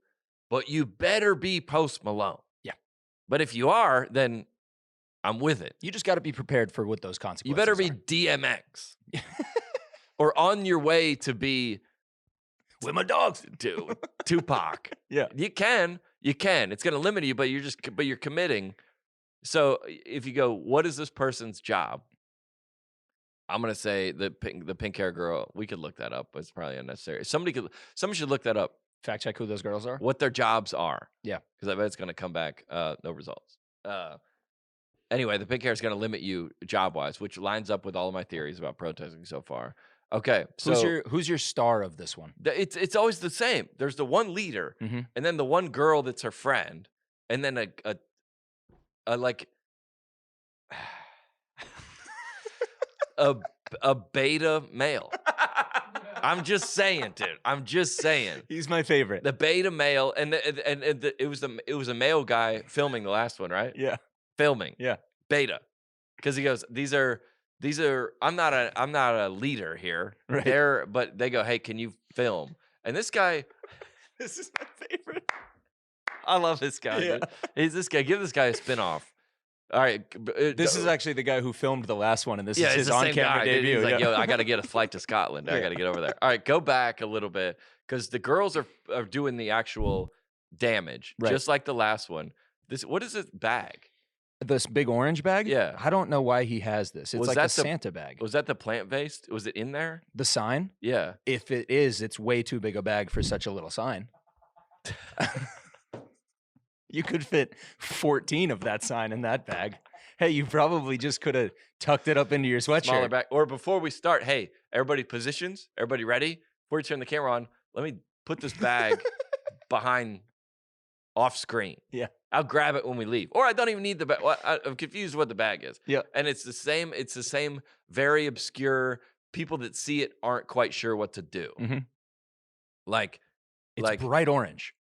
but you better be Post Malone. Yeah. But if you are, then I'm with it. You just got to be prepared for what those consequences. You better be DMX, or on your way to be with my dogs, Tupac. Yeah, you can. It's going to limit you, but you're committing. So if you go, what is this person's job? I'm gonna say the pink hair girl. We could look that up, but it's probably unnecessary. Somebody should look that up. Fact check who those girls are. What their jobs are. Yeah, because I bet it's gonna come back no results. Anyway, the pink hair is gonna limit you job wise, which lines up with all of my theories about protesting so far. Okay, so who's your star of this one? It's always the same. There's the one leader, and then the one girl that's her friend, and then a like a beta male. I'm just saying, dude. I'm just saying. He's my favorite. The beta male, and it was a male guy filming the last one, right? Yeah, filming. Yeah, beta, because he goes, these are. I'm not a leader here. Right. But they go, hey, can you film? And this guy, this is my favorite. I love this guy. Yeah. Dude. He's this guy. Give this guy a spinoff. All right. This is actually the guy who filmed the last one, and this is his on-camera debut. He's like, yo, I got to get a flight to Scotland. I got to get over there. All right, go back a little bit, because the girls are doing the actual damage, just like the last one. What is this bag? This big orange bag? Yeah. I don't know why he has this. It's like a Santa bag. Was that the plant-based? Was it in there? The sign? Yeah. If it is, it's way too big a bag for such a little sign. You could fit 14 of that sign in that bag. Hey, you probably just could have tucked it up into your sweatshirt. Smaller bag. Or before we start, hey, everybody positions? Everybody ready? Before you turn the camera on, let me put this bag behind off screen. Yeah. I'll grab it when we leave. Or I don't even need the bag. I'm confused what the bag is. Yeah. And it's the same very obscure, people that see it aren't quite sure what to do. Mm-hmm. It's bright orange.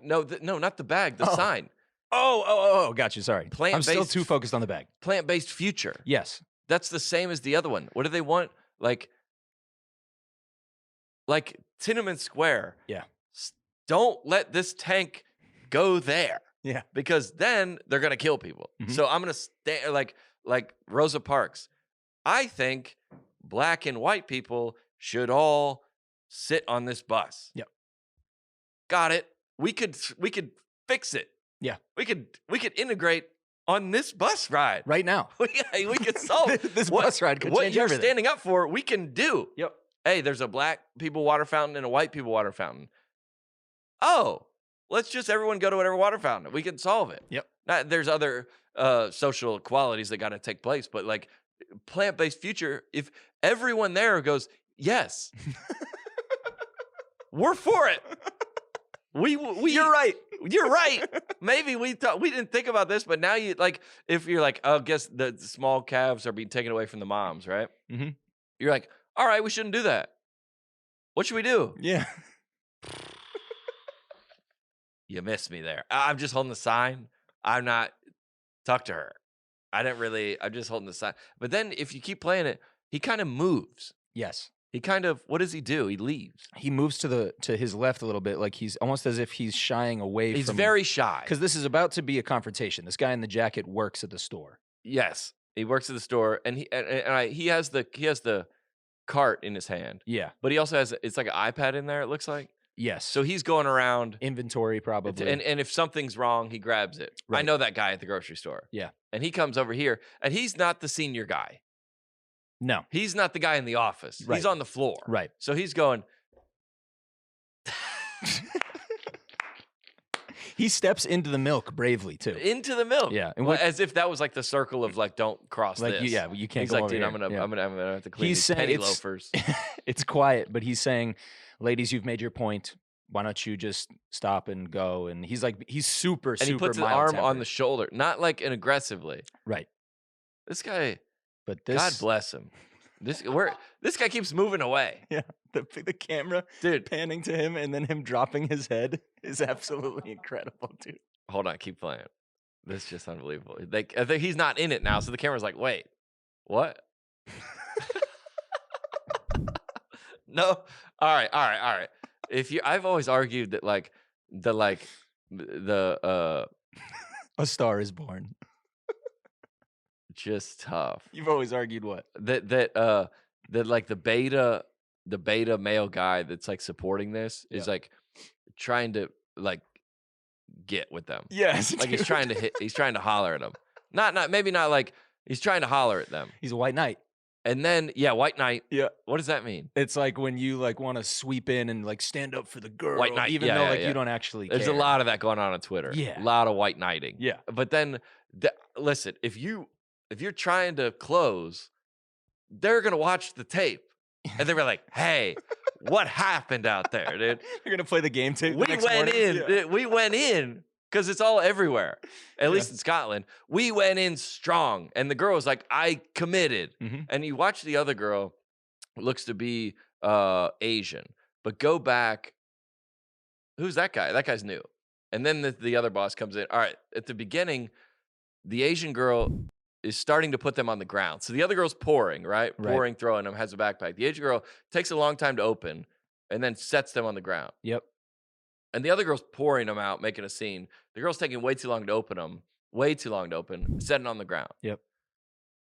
No, not the bag, the sign. Oh, got you. Sorry. I'm still too focused on the bag. Plant-based future. Yes. That's the same as the other one. What do they want? Like Tiananmen Square. Yeah. Don't let this tank go there. Yeah. Because then they're going to kill people. Mm-hmm. So I'm going to stay like Rosa Parks. I think black and white people should all sit on this bus. Yep. Got it. We could fix it. Yeah. We could integrate on this bus ride right now. we could solve this bus ride. Could what change you're everything. Standing up for, we can do. Yep. Hey, there's a black people water fountain and a white people water fountain. Oh, let's just everyone go to whatever water fountain. We can solve it. Yep. Now, there's other social equalities that got to take place, but like plant-based future, if everyone there goes, yes, we're for it. You're right. You're right. Maybe we didn't think about this, but now you if you're like, oh, I guess the small calves are being taken away from the moms, right? Mm-hmm. You're like, all right, we shouldn't do that. What should we do? Yeah. You missed me there. I'm just holding the sign. I'm not. Talk to her. I'm just holding the sign. But then if you keep playing it, he kind of moves. Yes. He kind of, what does he do? He leaves. He moves to his left a little bit, like he's almost as if he's shying away from. He's very shy. Because this is about to be a confrontation. This guy in the jacket works at the store. Yes. He works at the store, and he has the cart in his hand. Yeah. But he also has, it's like an iPad in there, it looks like. Yes. So he's going around. Inventory, probably. And if something's wrong, he grabs it. Right. I know that guy at the grocery store. Yeah. And he comes over here, and he's not the senior guy. No. He's not the guy in the office. Right. He's on the floor. Right. So he's going. He steps into the milk bravely, too. Into the milk. Yeah. And as if that was like the circle of like, don't cross this. Yeah, you can't he's go like, over dude, here. I'm gonna have to clean these penny loafers. It's quiet, but he's saying, ladies, you've made your point. Why don't you just stop and go? And he's super, and he puts his arm on the shoulder, not like an aggressively. Right. This guy, but this, God bless him. This guy keeps moving away. Yeah. The camera, dude, panning to him and then him dropping his head is absolutely incredible, dude. Hold on, keep playing. This is just unbelievable. I think he's not in it now, so the camera's like, wait, what? No. All right. I've always argued that A Star Is Born. Just tough. You've always argued what? That like the beta male guy that's like supporting this is like trying to like get with them. Yes. Like he's trying to holler at them. Maybe not like He's trying to holler at them. He's a white knight. And then, white knight. Yeah. What does that mean? It's like when you like want to sweep in and like stand up for the girl, White knight. even Yeah, though yeah, like yeah. you don't actually There's care. a lot of that going on Twitter. Yeah. A lot of white knighting. Yeah. But then, listen, if you're trying to close, they're going to watch the tape. And they were like, hey, what happened out there, dude? You're going to play the game tape. We went in because it's all everywhere, at least in Scotland. We went in strong. And the girl was like, I committed. Mm-hmm. And you watch the other girl, looks to be Asian, but go back. Who's that guy? That guy's new. And then the other boss comes in. All right, at the beginning, the Asian girl is starting to put them on the ground. So the other girl's pouring, right? Pouring, throwing them, has a backpack. The Asian girl takes a long time to open and then sets them on the ground. Yep. And the other girl's pouring them out, making a scene. The girl's taking way too long to open them, setting on the ground. Yep.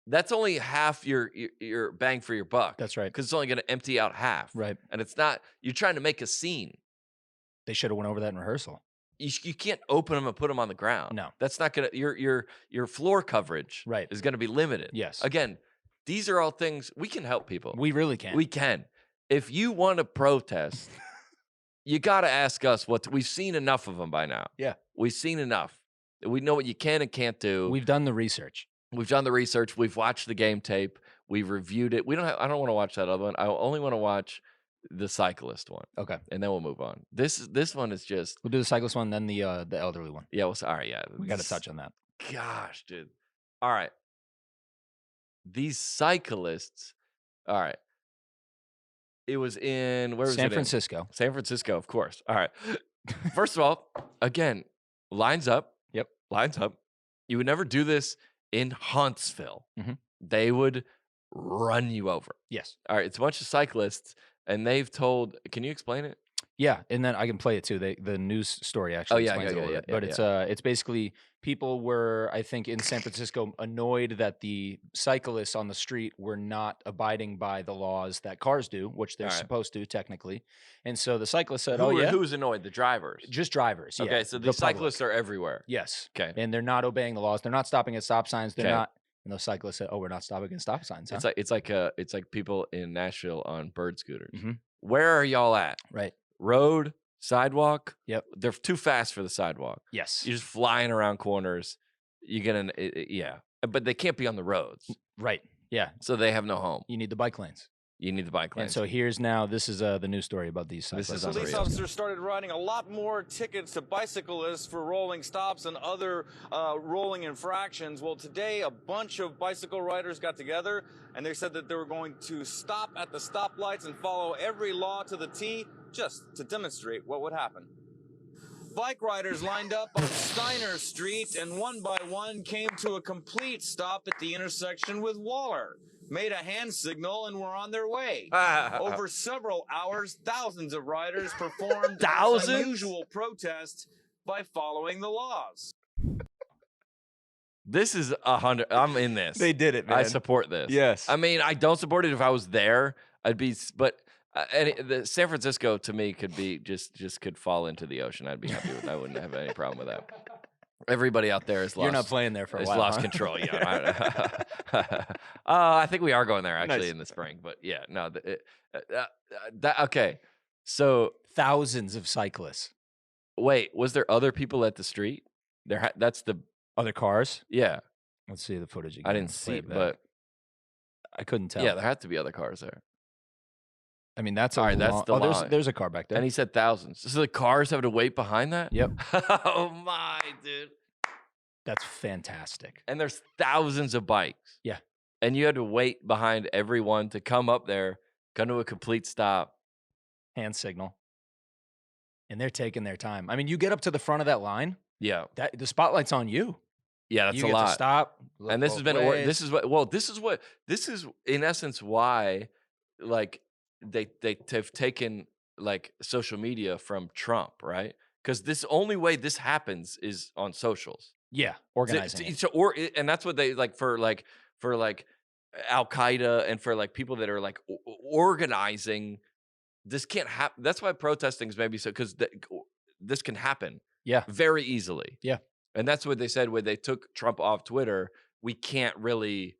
That's only half your bang for your buck. That's right. Because it's only going to empty out half. Right. And it's not, you're trying to make a scene. They should have went over that in rehearsal. You can't open them and put them on the ground. No. That's not going to, your floor coverage is going to be limited. Yes. Again, these are all things, we can help people. We really can. We can. If you want to protest, you got to ask us we've seen enough of them by now. Yeah. We've seen enough. We know what you can and can't do. We've done the research. We've done the research. We've watched the game tape. We've reviewed it. I don't want to watch that other one. I only want to watch the cyclist one. Okay. And then we'll move on. This one is just. We'll do the cyclist one, then the elderly one. Yeah. All right. Yeah. We got to touch on that. Gosh, dude. All right. These cyclists. All right. It was in where was San it? Francisco. San Francisco, of course. All right. First of all, again, lines up. Yep. Lines up. You would never do this in Huntsville. Mhm. They would run you over. Yes. All right. It's a bunch of cyclists, and they've told. Can you explain it? Yeah, and then I can play it too. The news story actually explains it a little bit. But it's basically people were, I think, in San Francisco annoyed that the cyclists on the street were not abiding by the laws that cars do, which they're supposed to technically. And so the cyclists said, Who's annoyed? The drivers. Just drivers. Yeah. Okay, so the cyclists public. are everywhere. Yes. Okay. And they're not obeying the laws. They're not stopping at stop signs. They're Okay. not. And those cyclists said, we're not stopping at stop signs. Huh? It's like people in Nashville on bird scooters. Mhm. Where are y'all at? Right. Road, sidewalk. Yep. They're too fast for the sidewalk. Yes. You're just flying around corners. You're gonna, but they can't be on the roads, Right. Yeah. so they have no home. You need the bike lanes. You need the bike And lanes. so here's now, this is the news story about these cyclists. This is on the unreal. Police officers started writing a lot more tickets to bicyclists for rolling stops and other rolling infractions. Well, today a bunch of bicycle riders got together and they said that they were going to stop at the stoplights and follow every law to the T just to demonstrate what would happen. Bike riders lined up on Steiner Street and one by one came to a complete stop at the intersection with Waller, made a hand signal, and were on their way. Over several hours, thousands of riders performed Thousands? an unusual protest by following the laws. This is 100. I'm in this. They did it, man. I support this. Yes. I mean, I don't support it if I was there. I'd be, but the San Francisco to me could be just could fall into the ocean. I'd be happy with. I wouldn't have any problem with that. Everybody out there is lost. You're not playing there for a while. Lost huh? control. Yeah. I think we are going there actually Nice. in the spring. But yeah, no. Okay. So Thousands of cyclists. wait, was there other people at the street? That's the Other cars. yeah. Let's see the footage again. I didn't Play see, it back. but I couldn't tell. yeah, there had to be other cars there. I mean, that's All right, that's the there's line. there's a car back there. And he said thousands. So the cars have to wait behind that? Yep. Oh my, dude. That's fantastic. And there's thousands of bikes. Yeah. And you had to wait behind everyone to come up there, come to a complete stop. Hand signal. And they're taking their time. I mean, you get up to the front of that line, Yeah. that the spotlight's on you. Yeah, that's you a get lot. to stop. look And this both has been ways. this is in essence why like they've taken like social media from Trump, right? Because this only way this happens is on socials. Yeah, organizing. it. And that's what they like for Al Qaeda and for like people that are like organizing. This can't happen. That's why protesting is maybe so because this can happen. Yeah. Very easily. Yeah. And that's what they said when they took Trump off Twitter. we can't really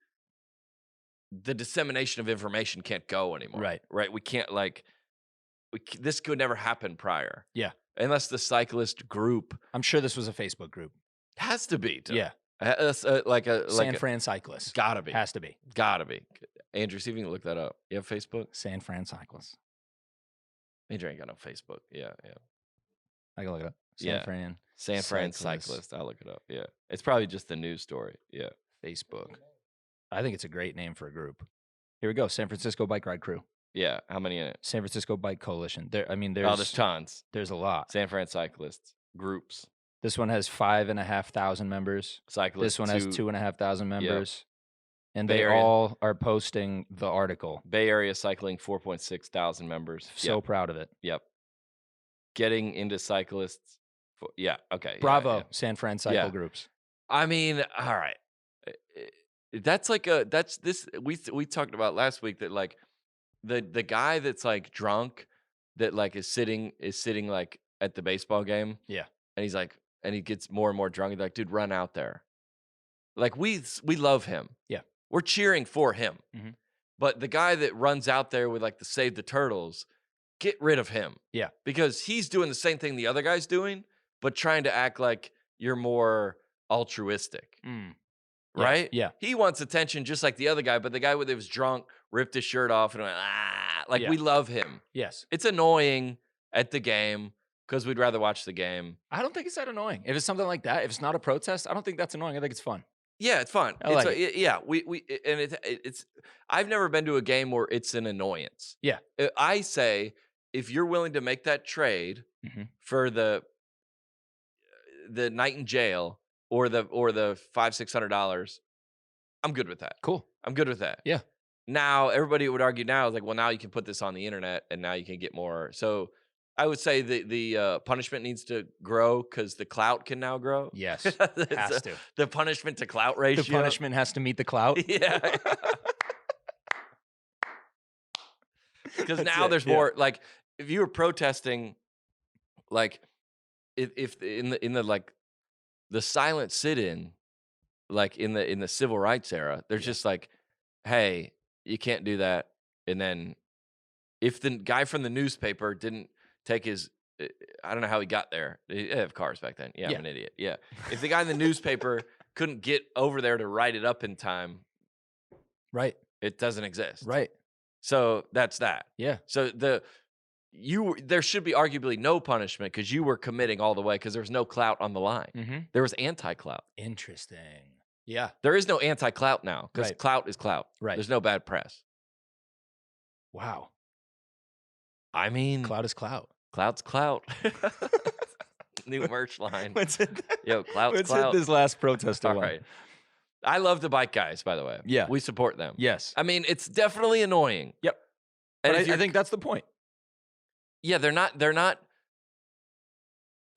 the dissemination of information can't go anymore. Right. We can't like this could never happen prior. Yeah. Unless the cyclist group I'm sure this was a Facebook group. has to be. Yeah. Like San Fran cyclists. Gotta be. Has to be. Gotta be. Andrew, see if you can look that up. You have Facebook? San Fran cyclists. Andrew ain't got no Facebook. Yeah. I can look it up. San Fran cyclist. I'll look it up. Yeah. It's probably just the news story. Yeah. Facebook. I think it's a great name for a group. Here we go. San Francisco Bike Ride Crew. Yeah. How many in it? San Francisco Bike Coalition. There's tons. There's a lot. San Fran cyclists groups. This one has 5,500 members. Cyclists. This one has 2,500 members. Yep. And they Area. all are posting the article. Bay Area Cycling, 4.6 thousand members. So proud of it. Yep. Getting into cyclists. Okay. Bravo, yeah. San Fran cycle groups. I mean, all right. We talked about last week that like the guy that's like drunk that like is sitting like at the baseball game. Yeah. And he's like, and he gets more and more drunk. He's like, dude, run out there. Like we love him. Yeah. We're cheering for him. Mm-hmm. But the guy that runs out there with like the Save the Turtles, get rid of him. Yeah. Because he's doing the same thing the other guy's doing, but trying to act like you're more altruistic. Right? Yeah. He wants attention just like the other guy, but the guy that was drunk ripped his shirt off and went, like we love him. Yes. It's annoying at the game because we'd rather watch the game. I don't think it's that annoying. If it's something like that, if it's not a protest, I don't think that's annoying. I think it's fun. Yeah, it's fun. Yeah, it's. I've never been to a game where it's an annoyance. Yeah, I say if you're willing to make that trade for the night in jail or the $500-600, I'm good with that. Cool. I'm good with that. Yeah. Now everybody would argue now is like, well, now you can put this on the internet and now you can get more. So I would say the punishment needs to grow because the clout can now grow. Yes, has to. The punishment to clout ratio. The punishment has to meet the clout. Yeah. Because now there's more like if you were protesting, like if in the like the silent sit-in, like in the civil rights era, there's just like, hey, you can't do that. And then if the guy from the newspaper didn't take his, I don't know how he got there. They have cars back then. Yeah, I'm an idiot. Yeah. If the guy in the newspaper couldn't get over there to write it up in time, right, it doesn't exist. Right. So that's that. Yeah. So there should be arguably no punishment because you were committing all the way because there was no clout on the line. There was anti-clout. Interesting. Yeah. There is no anti-clout now because clout is clout. Right. There's no bad press. Wow. I mean, clout is clout. Clout's clout. New merch line. Let's hit clout's Let's clout. hit this last protester All one. right. I love the bike guys, by the way. Yeah. We support them. Yes. I mean, it's definitely annoying. Yep. And I think that's the point. Yeah, they're not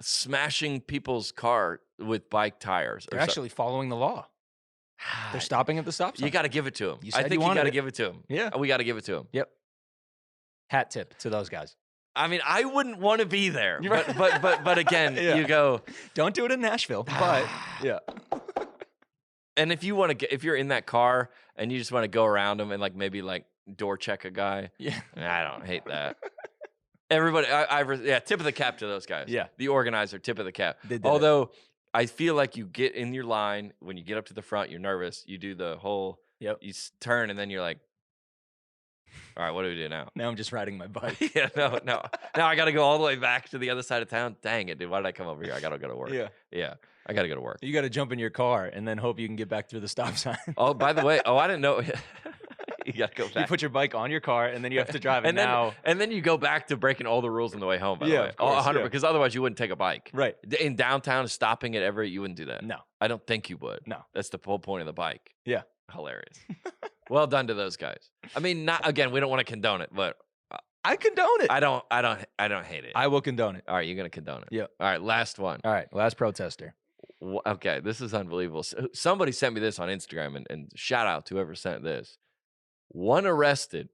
smashing people's car with bike tires. They're actually following the law. They're stopping at the stop sign. You got to give it to them. You I said think you you got to wanted it. give it to them. Yeah. We got to give it to them. Yep. Hat tip to those guys. I mean, I wouldn't want to be there, but again, you go. Don't do it in Nashville, but yeah. And if you want to if you're in that car and you just want to go around them and like maybe like door check a guy, I don't hate that. Everybody, tip of the cap to those guys. Yeah, the organizer, tip of the cap. Although I feel like you get in your line when you get up to the front, you're nervous. You do the whole, you turn and then you're like, all right, what do we do now? Now I'm just riding my bike. No. Now I got to go all the way back to the other side of town. Dang it, dude. Why did I come over here? I got to go to work. Yeah. I got to go to work. You got to jump in your car and then hope you can get back through the stop sign. Oh, by the way, I didn't know. You got to go back. You put your bike on your car and then you have to drive it and then you go back to breaking all the rules on the way home, by the way. Of course, 100%, because otherwise you wouldn't take a bike. Right. In downtown, stopping at Everett, you wouldn't do that. No. I don't think you would. No. That's the whole point of the bike. Yeah. Hilarious. Well done to those guys. I mean, not again, we don't want to condone it, but I condone it. I don't hate it. I will condone it. All right, you're going to condone it. Yeah. All right, last one. All right, last protester. Okay, this is unbelievable. Somebody sent me this on Instagram, and shout out to whoever sent this. One arrested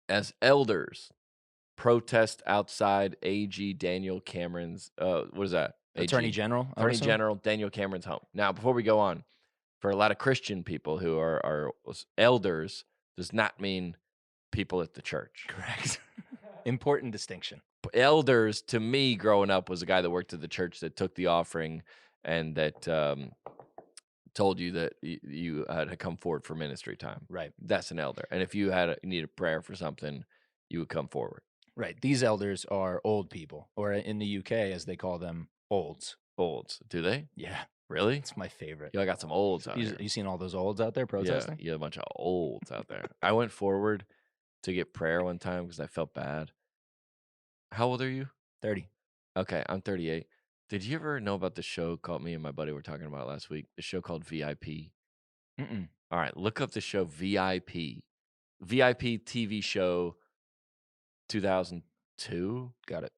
as elders protest outside AG Daniel Cameron's, what is that? Attorney General? Attorney General Daniel Cameron's home. Now, before we go on, for a lot of Christian people who are elders does not mean people at the church. Correct. Important distinction. Elders, to me, growing up, was a guy that worked at the church that took the offering and that told you that you had to come forward for ministry time. Right. That's an elder. And if you needed prayer for something, you would come forward. Right. These elders are old people, or in the UK, as they call them, olds. Olds. Do they? Yeah. Really? It's my favorite. Yeah, I got some olds out there. You seen all those olds out there protesting? Yeah, a bunch of olds out there. I went forward to get prayer one time because I felt bad. How old are you? 30. Okay, I'm 38. Did you ever know about the show called me and my buddy were talking about last week? The show called VIP. Mm-mm. All right, look up the show VIP. VIP TV show 2002. Got it.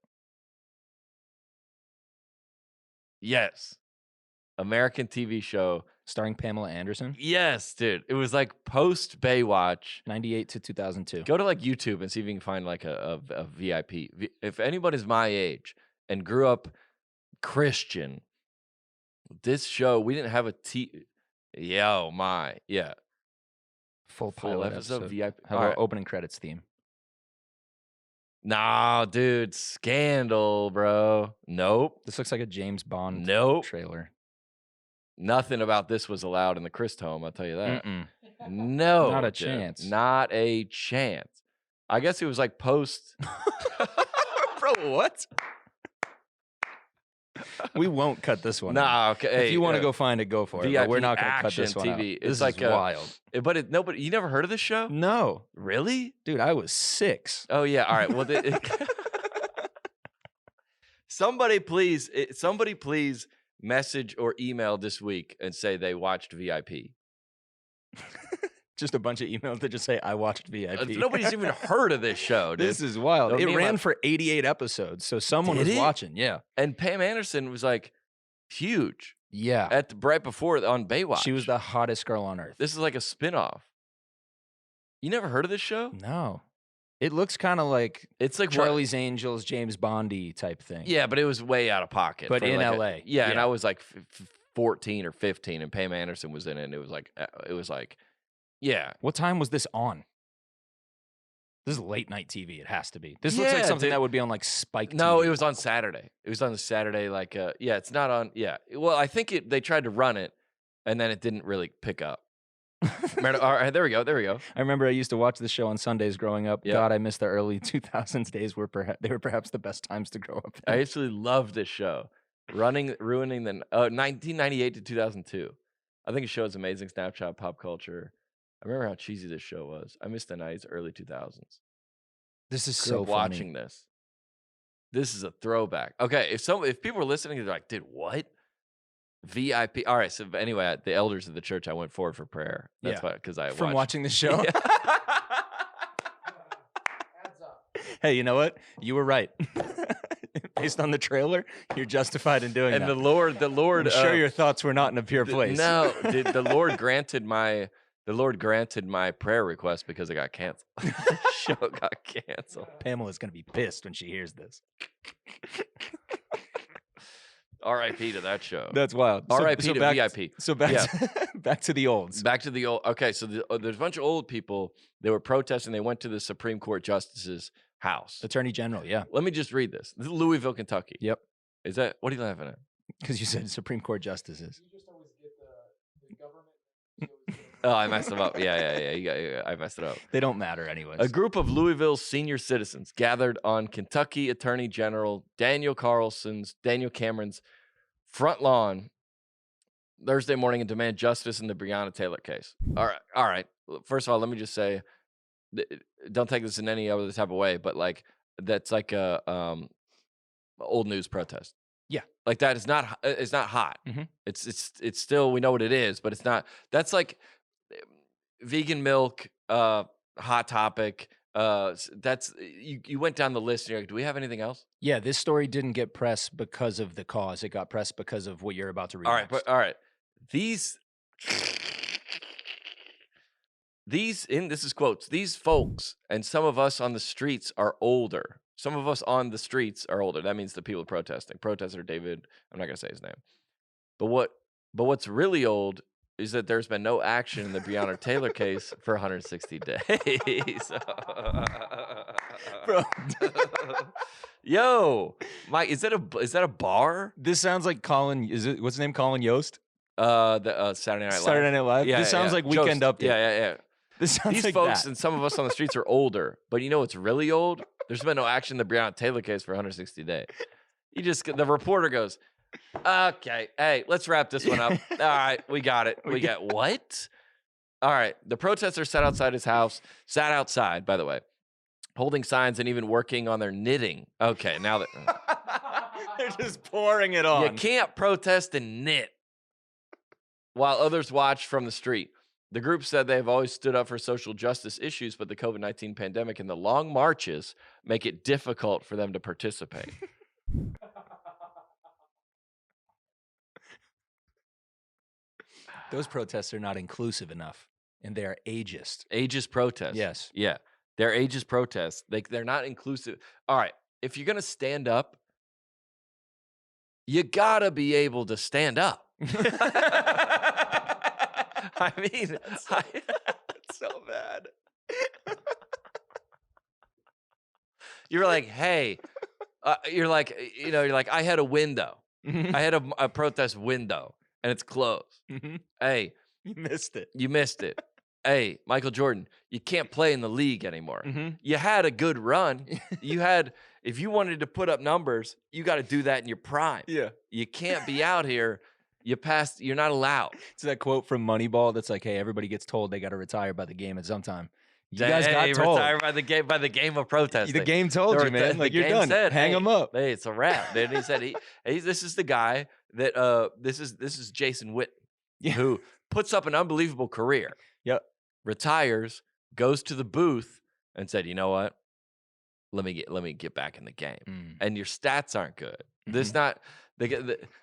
Yes. American TV show. Starring Pamela Anderson? Yes, dude. It was like post Baywatch. 98 to 2002. Go to like YouTube and see if you can find like a VIP. If anybody's my age and grew up Christian, this show, we didn't have a Yo, my. Yeah. Full pilot episode. VIP. How about opening credits theme? Nah, dude. Scandal, bro. Nope. This looks like a James Bond trailer. Nothing about this was allowed in the Crist home, I'll tell you that. Mm-mm. No. Not a chance. Not a chance. I guess it was like post. Bro, what? We won't cut this one. Nah, okay. If you want to go find it, go for it. But we're not going to cut this one TV. out. This is like wild. But nobody. You never heard of this show? No. Really? Dude, I was 6. Oh yeah. All right. Well, somebody please message or email this week and say they watched VIP. Just a bunch of emails that just say, I watched VIP. Nobody's even heard of this show, dude. This is wild. It ran for 88 episodes, so someone was watching, yeah. And Pam Anderson was like huge. Yeah. Right before on Baywatch. She was the hottest girl on earth. This is like a spinoff. You never heard of this show? No. It looks kind of like it's like Charlie's Angels, James Bondy type thing. Yeah, but it was way out of pocket. But in like LA. Yeah, and I was like 14 or 15, and Pam Anderson was in it, and it was like, yeah. What time was this on? This is late night TV. It has to be. This looks like something that would be on like Spike TV. No, it was on Saturday. It was on the Saturday, like, yeah, it's not on, yeah. Well, I think they tried to run it, and then it didn't really pick up. All right, there we go. I remember I used to watch this show on Sundays growing up. Yep. God, I miss the early 2000s days where they were perhaps the best times to grow up in. I absolutely loved this show. Ruining the 1998 to 2002. I think it shows amazing snapshot of pop culture. I remember how cheesy this show was. I missed the 90s, early 2000s. This is so funny. Watching this. This is a throwback. Okay, if people are listening, they're like, dude, what? VIP. All right. So anyway, the elders of the church, I went forward for prayer. That's why, because I from watching the show. Yeah. Hey, you know what? You were right. Based on the trailer, you're justified in doing that. And the Lord. I'm sure your thoughts were not in a pure place. No, the Lord granted my prayer request because it got canceled. The show got canceled. Pamela's gonna be pissed when she hears this. R.I.P. to that show. That's wild. R.I.P. to VIP. So back to the olds. Back to the old. Okay, so there's a bunch of old people. They were protesting. They went to the Supreme Court Justice's house. Attorney General, yeah. Let me just read this. This is Louisville, Kentucky. Yep. Is that, what are you laughing at? Because you said Supreme Court Justices. You just always get the government. Oh, I messed them up. Yeah. I messed it up. They don't matter anyways. A group of Louisville's senior citizens gathered on Kentucky Attorney General Daniel Cameron's front lawn Thursday morning and demand justice in the Breonna Taylor case. All right. First of all, let me just say, don't take this in any other type of way, but like that's like a old news protest. Yeah, like that is not. It's not hot. Mm-hmm. It's still, we know what it is, but it's not. That's like vegan milk, hot topic. That's you went down the list. And you're like, do we have anything else? Yeah, this story didn't get press because of the cause. It got press because of what you're about to read. All right. These this is quotes. These folks and some of us on the streets are older. Some of us on the streets are older. That means the people protesting. Protestor David, I'm not gonna say his name. But what's really old is that there's been no action in the Breonna Taylor case for 160 days. Bro. Yo, Mike, is that a bar? This sounds like Colin. What's his name? Colin Yost. Saturday Night Live. Saturday Night Live. Yeah, this sounds like Weekend Jost. Update. Yeah. This sounds These like folks that. and some of us on the streets are older, but you know what's really old? There's been no action in the Breonna Taylor case for 160 days. The reporter goes, okay, hey, let's wrap this one up. All right, we got it. We got what? All right, the protesters sat outside his house, sat outside, by the way, holding signs and even working on their knitting. Okay, now that they're just pouring it on. You can't protest and knit while others watch from the street. The group said they have always stood up for social justice issues, but the COVID-19 pandemic and the long marches make it difficult for them to participate. Those protests are not inclusive enough, and they are ageist. Ageist protests. Yes. Yeah. They're ageist protests. They're not inclusive. All right. If you're going to stand up, you got to be able to stand up. I mean, that's so bad. You're like, hey, you're like, I had a window. I had a protest window and it's closed. Hey, you missed it. You missed it. Hey, Michael Jordan, you can't play in the league anymore. You had a good run. If you wanted to put up numbers, you got to do that in your prime. Yeah. You can't be out here. You're not allowed. It's that quote from Moneyball that's like, hey, everybody gets told they got to retire by the game at some time. You guys got told. Retire by the game of protesting. The game told you, man. Like, you're done. Said, hang them up. Hey, it's a wrap. Then he said, this is the guy that, this is Jason Witten, who puts up an unbelievable career. Yep. Retires, goes to the booth and said, you know what? Let me get back in the game. And your stats aren't good.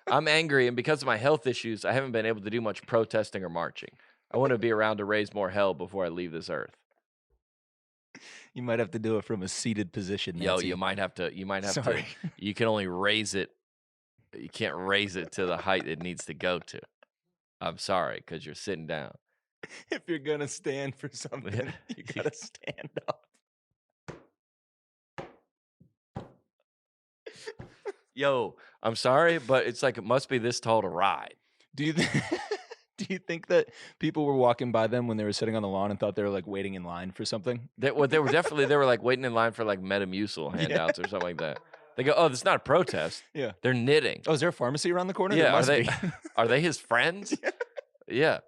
I'm angry, and because of my health issues, I haven't been able to do much protesting or marching. I want to be around to raise more hell before I leave this earth. You might have to do it from a seated position, Nancy. You might have to. Sorry. You can only raise it. You can't raise it to the height it needs to go to. I'm sorry, because you're sitting down. If you're gonna stand for something, you gotta stand up. Yo, I'm sorry, but it's like it must be this tall to ride. Do you think that people were walking by them when they were sitting on the lawn and thought they were like waiting in line for something? They were like waiting in line for like Metamucil handouts or something like that. They go, oh, this is not a protest. Yeah. They're knitting. Oh, is there a pharmacy around the corner? Yeah. There must be. Are they his friends? Yeah.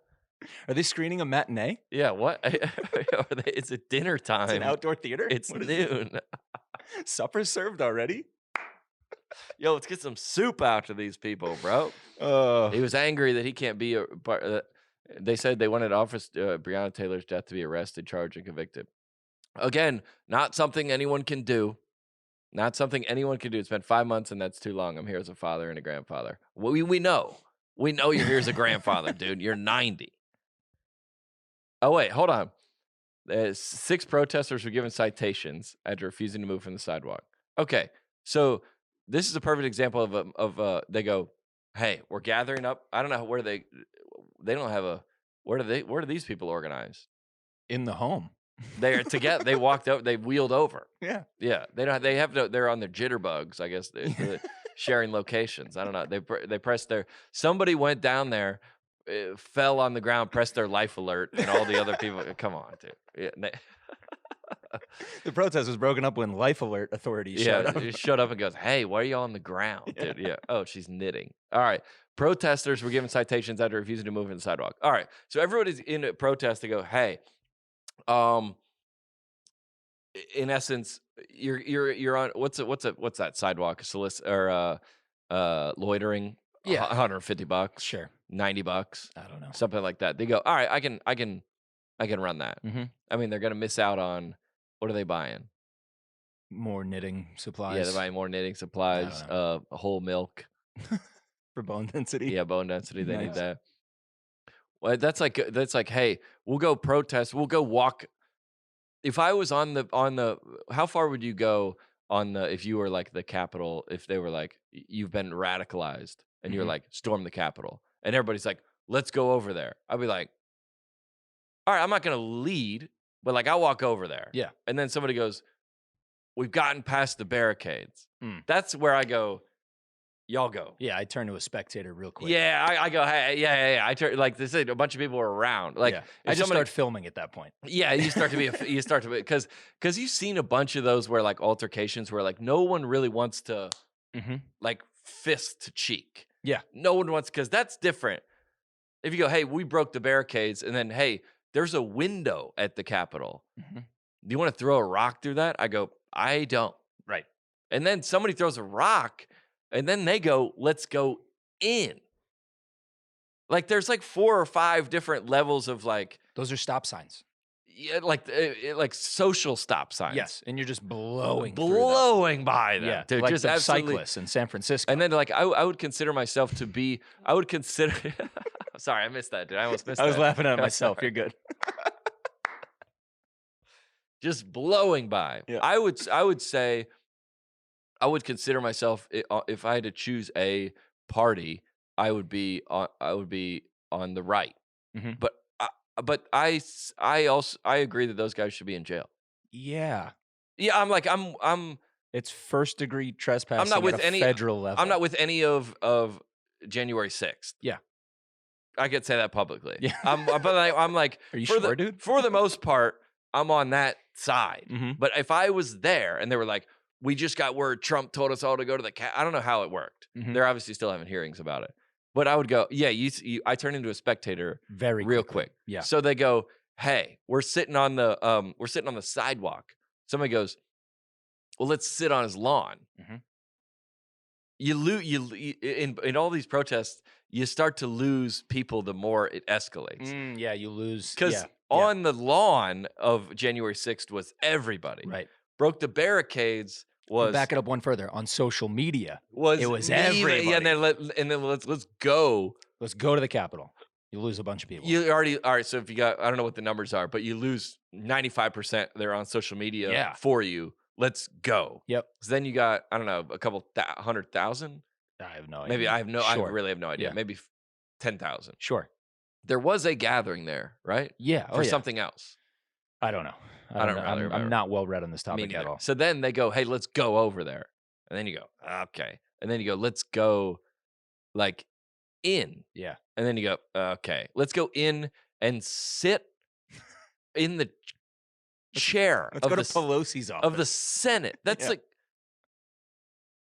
Are they screening a matinee? Yeah. What? It's a dinner time. It's an outdoor theater? It's noon. Supper's served already? Yo, let's get some soup out to these people, bro. He was angry that he can't be a part. They said they wanted Breonna Taylor's death to be arrested, charged, and convicted. Again, not something anyone can do. Not something anyone can do. It's been 5 months, and that's too long. I'm here as a father and a grandfather. We know. We know you're here as a grandfather, dude. You're 90. Oh, wait. Hold on. 6 protesters were given citations after refusing to move from the sidewalk. Okay. So this is a perfect example of they go, hey, we're gathering up. I don't know where they don't have a, where do these people organize? In the home. They are together. They walked out. They wheeled over. Yeah. Yeah. They're on their jitterbugs, I guess. They're sharing locations. I don't know. They pressed somebody went down there, fell on the ground, pressed their life alert, and all the other people, come on, dude. Yeah, the protest was broken up when life alert authorities showed up. Showed up and goes, hey, why are you on the ground, dude? Yeah. Oh, she's knitting. All right. Protesters were given citations after refusing to move in the sidewalk. All right. So everybody's in a protest to go, hey, in essence, you're on what's that sidewalk loitering? Yeah, $150. Sure, $90. I don't know, something like that. They go, all right, I can run that. I mean, they're gonna miss out on, what are they buying? More knitting supplies. Yeah, they're buying more knitting supplies. Whole milk for bone density. Yeah, bone density. They need that. Well, that's like, hey, we'll go protest. We'll go walk. If I was on the, how far would you go on the, if you were like the Capitol, if they were like, you've been radicalized and you're like, storm the Capitol. And everybody's like, let's go over there. I'll be like, all right, I'm not going to lead, but like I'll walk over there. Yeah. And then somebody goes, we've gotten past the barricades. Mm. That's where I go, y'all go. Yeah, I turn to a spectator real quick. Yeah, I go, hey, yeah. I turn like this. A bunch of people were around. Like, I just start filming at that point. Yeah, you start to because you've seen a bunch of those where like altercations where like no one really wants to like fist to cheek. Yeah, no one wants because that's different. If you go, hey, we broke the barricades, and then hey, there's a window at the Capitol. Do you want to throw a rock through that? I go, I don't. Right. And then somebody throws a rock, and then they go, let's go in. Like there's like 4 or 5 different levels of like. Those are stop signs. Yeah, like social stop signs. Yes, and you're just blowing by them. Yeah, They're like just the absolutely cyclists in San Francisco. And then like I would consider myself to be. I would consider. Sorry, I missed that, dude. I almost missed. I was that. laughing at myself. You're good. Just blowing by. Yeah. I would say. I would consider myself if I had to choose a party. I would be on the right. But I agree that those guys should be in jail. Yeah. Yeah, I'm. It's first degree trespassing. I'm not with at a any federal level. I'm not with any of January 6th. Yeah. I could say that publicly. Yeah. I'm like, are you sure, dude? For the most part, I'm on that side. Mhm. But if I was there and they were like, we just got word Trump told us all to go to the I don't know how it worked. They're obviously still having hearings about it. But I would go, yeah, I turn into a spectator very real quickly. quick. Yeah. So they go, hey, we're sitting on the sidewalk. Somebody goes, well, let's sit on his lawn. In all these protests, you start to lose people the more it escalates. Yeah, you lose. Because on the lawn of January 6th was everybody. Right. Broke the barricades was. Back it up one further. On social media, it was me, everybody. Yeah, and then let's go. Let's go to the Capitol. You lose a bunch of people. You already all right. So if you got, I don't know what the numbers are, but you lose 95%. They're on social media for you. Let's go. Yep. So then you got, I don't know, a couple 100,000. I have no idea. Maybe I have no. Sure. I really have no idea. Yeah. Maybe 10,000. Sure. There was a gathering there, right? Yeah. For something else. I don't know. I don't really remember. I'm not well read on this topic at all. So then they go, hey, let's go over there. And then you go, okay. And then you go, let's go like in. Yeah. And then you go, okay, let's go in and sit in the chair Let's go to Pelosi's office. of the Senate. That's like,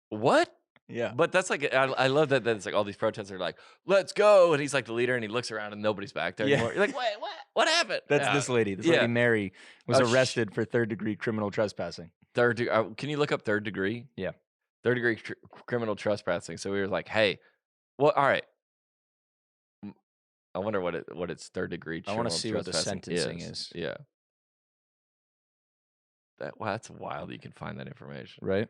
what? Yeah. But that's like, I love that it's like all these protesters are like, let's go. And he's like the leader and he looks around and nobody's back there anymore. You're like, wait, what? What happened? That's this lady. This lady Mary was Oh, arrested for third-degree criminal trespassing. Can you look up third degree? Yeah. Third degree criminal trespassing. So we were like, hey, well, all right. I wonder what it's third degree. I want to see what the sentencing is. Yeah. That's wild. You can find that information, Right.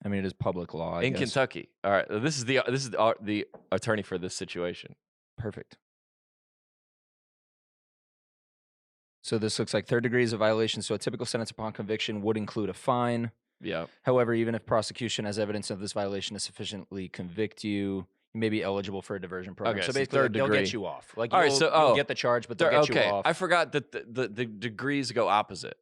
I mean, it is public law. I in guess. Kentucky. All right. This is the attorney for this situation. Perfect. So this looks like third degree is a violation. So a typical sentence upon conviction would include a fine. Yeah. However, even if prosecution has evidence of this violation to sufficiently convict you, you may be eligible for a diversion program. Okay, so so basically, third they'll degree. get you off. Like, All right, you'll get the charge, but they'll get you off. I forgot that the degrees go opposite.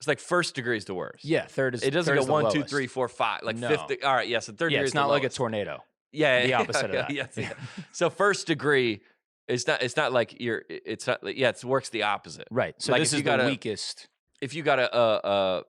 It's like first degree is the worst. Yeah, third is. It doesn't third go is the 1, 2, lowest. 3, 4, 5. Like No. fifth. All right. Yes. Yeah, so third Yeah, degree it's is not the like a lowest. tornado. Yeah. The opposite of that. Yes, Yeah. So first degree, it's not like it's not. Yeah, it works the opposite. Right. So Like, this if is you got the a- weakest. If you got a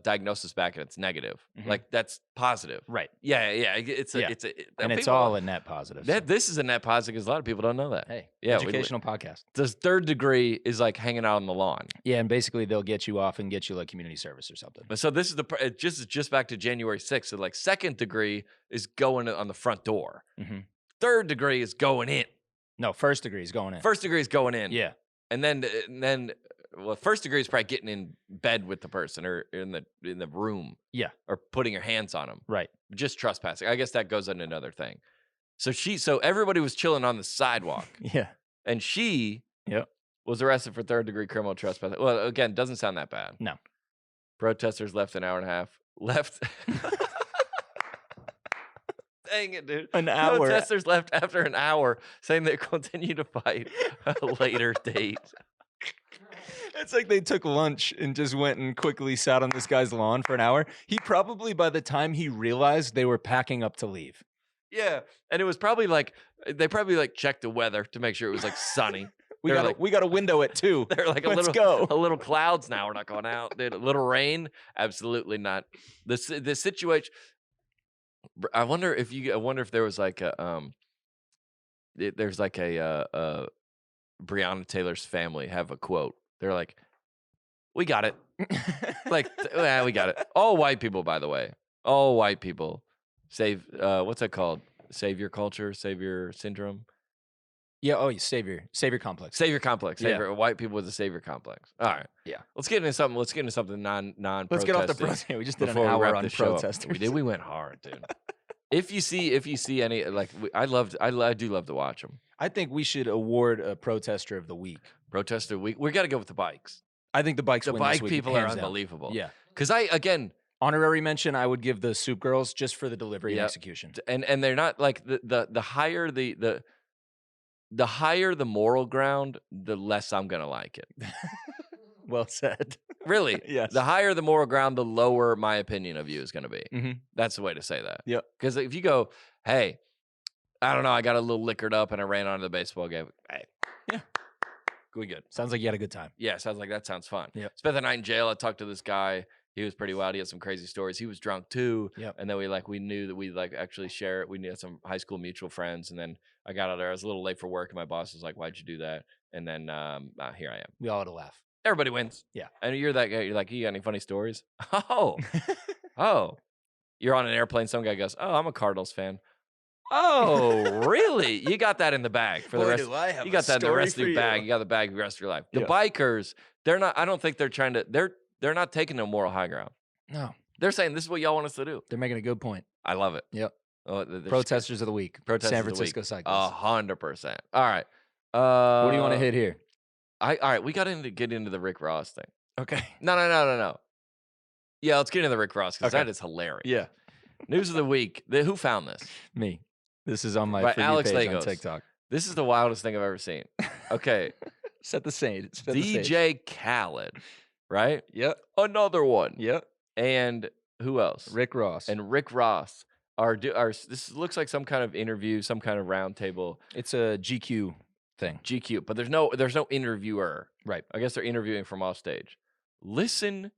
diagnosis back and it's negative, like that's positive. Right. Yeah. It's a. Yeah. It's a. And it's people- all a net positive. so- This is a net positive because a lot of people don't know that. Hey, Yeah, educational podcast. The third degree is like hanging out on the lawn. Yeah, and basically they'll get you off and get you like community service or something. So this is just back to January 6th. So like second degree is going on the front door. Third degree is going in. No, first degree is going in. First degree is going in. Yeah. And then well, first degree is probably getting in bed with the person or in the room. Yeah. Or putting your hands on them. Right. Just trespassing. I guess that goes on another thing. So everybody was chilling on the sidewalk. Yeah. And she Yep. was arrested for third degree criminal trespassing. Well, again, doesn't sound that bad. No. Protesters left an hour and a half. Left. Dang it, dude. An hour. Protesters left after an hour saying they continue to fight a later date. It's like they took lunch and just went and quickly sat on this guy's lawn for an hour. He probably, by the time he realized, they were packing up to leave. Yeah. And it was probably like, they probably like checked the weather to make sure it was like sunny. We got a window at 2. They're like Let's go. a little clouds now. We're not going out. Dude, a little rain? Absolutely not. The situation. I wonder if there was like a there's like a Breonna Taylor's family have a quote. They're like, "We got it." Like, yeah, we got it. All white people, by the way. All white people. Save what's that called? Savior culture, savior syndrome. Yeah, savior complex. Savior complex. Savior, white people with a savior complex. All right. Yeah. Let's get into something non Let's get off the protest. We just did an hour on protesters. We did. We went hard, dude. If you see any, like, I do love to watch them. I think we should award a protester of the week. Protester week. We got to go with the bikes. I think the bikes. The win bike this week, people are hands down. unbelievable. Yeah. Because honorary mention, I would give the Soup Girls just for the delivery and execution. And they're not like the higher the higher the moral ground, the less I'm gonna like it. Well said. Really? Yes. The higher the moral ground, the lower my opinion of you is gonna be. Mm-hmm. That's the way to say that. Yep. Because if you go, hey, I don't know, I got a little liquored up and I ran onto the baseball game. Hey, yeah, we good. Sounds like you had a good time. Yeah, sounds like that sounds fun. Yep. Spent the night in jail. I talked to this guy. He was pretty wild. He had some crazy stories. He was drunk too. Yep. And then we knew that we like actually share it. We knew some high school mutual friends. And then I got out there. I was a little late for work, and my boss was like, "Why'd you do that?" And then here I am. We all had a laugh. Everybody wins. Yeah. And you're that guy. You're like, "You got any funny stories?" Oh. You're on an airplane. Some guy goes, "Oh, I'm a Cardinals fan." Oh, really? You got that in the bag for the rest. You got that in the rest of your bag. You got the bag for the rest of your life. The bikers, they're not. I don't think they're trying to. They're not taking no moral high ground. No, they're saying this is what y'all want us to do. They're making a good point. I love it. Yep. Oh, Protesters of the week. San Francisco cyclists. 100%. All right. What do you want to hit here? All right. We got to get into the Rick Ross thing. Okay. No. Yeah, let's get into the Rick Ross because that is hilarious. Yeah. News of the week. Who found this? Me. This is on my For You page on TikTok. This is the wildest thing I've ever seen. Okay. Set the stage. DJ Khaled, right? Yep. Another one. Yep. And who else? Rick Ross. And Rick Ross are this looks like some kind of interview, some kind of round table. It's a GQ thing. GQ, but there's no interviewer. Right. I guess they're interviewing from off stage. Listen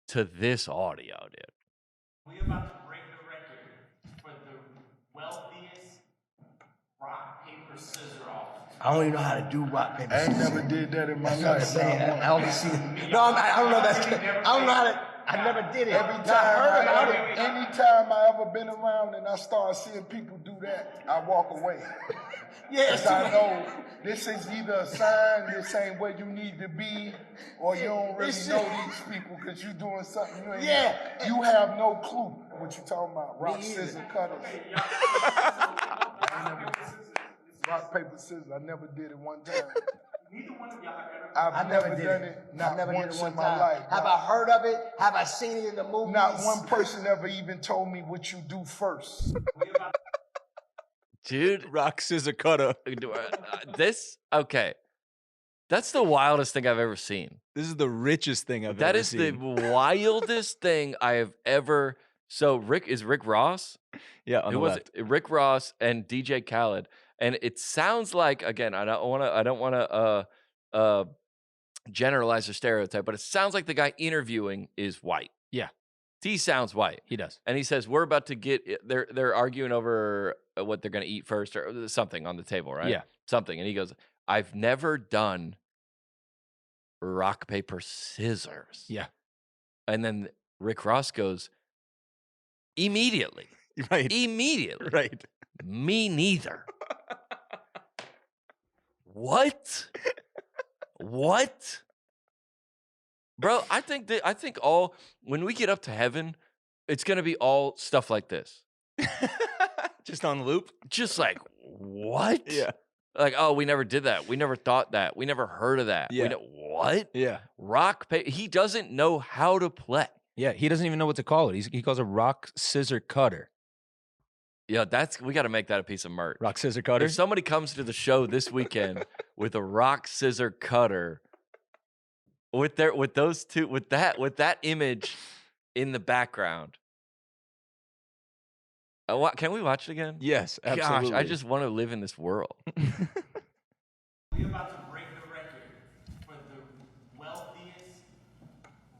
to this audio, dude. We're about to break the record for the wealthiest rock, paper, scissor off. I don't even know how to do rock, paper, I ain't scissors. never did that in my That's what I'm life. saying. I only see it. No, I don't know. I don't know how to. I never did it. Every time, anytime I ever been around and I start seeing people do that, I walk away. Yeah, Because I know this is either a sign, this ain't where you need to be, or you don't really know these people because you doing something you ain't you have no clue what you talking about. Rock, scissors, cutters. Rock, paper, scissors. I never did it one time. Neither one of y'all have ever. I've never done did it. I've Not never did once it one in my time. life. Have I heard of it? Have I seen it in the movies? Not one person ever even told me what you do first. Dude, Rock, scissor, cutter. Okay. That's the wildest thing I've ever seen. This is the richest thing I've That ever is seen. the wildest thing I have ever. So Rick Ross? Yeah, on Who the was left. it? Rick Ross and DJ Khaled, and it sounds like, again, I don't want to generalize or stereotype, but it sounds like the guy interviewing is white. Yeah. He sounds white. He does. And he says, we're about to get, they're arguing over what they're going to eat first or something on the table, right? Yeah. Something. And he goes, I've never done rock, paper, scissors. Yeah. And then Rick Ross goes, immediately. Right. Immediately. Right. Me neither. What? What? Bro, I think when we get up to heaven, it's gonna be all stuff like this. Just on loop? Just like, what? Yeah. Like, oh, we never did that. We never thought that. We never heard of that. Yeah. What? Yeah. Rock, paper. He doesn't know how to play. Yeah. He doesn't even know what to call it. He calls it rock, scissor, cutter. Yeah, we got to make that a piece of merch. Rock, scissor, cutter. If somebody comes to the show this weekend with a rock, scissor, cutter, with that image in the background, can we watch it again? Yes, absolutely. Gosh, I just want to live in this world. We're about to break the record for the wealthiest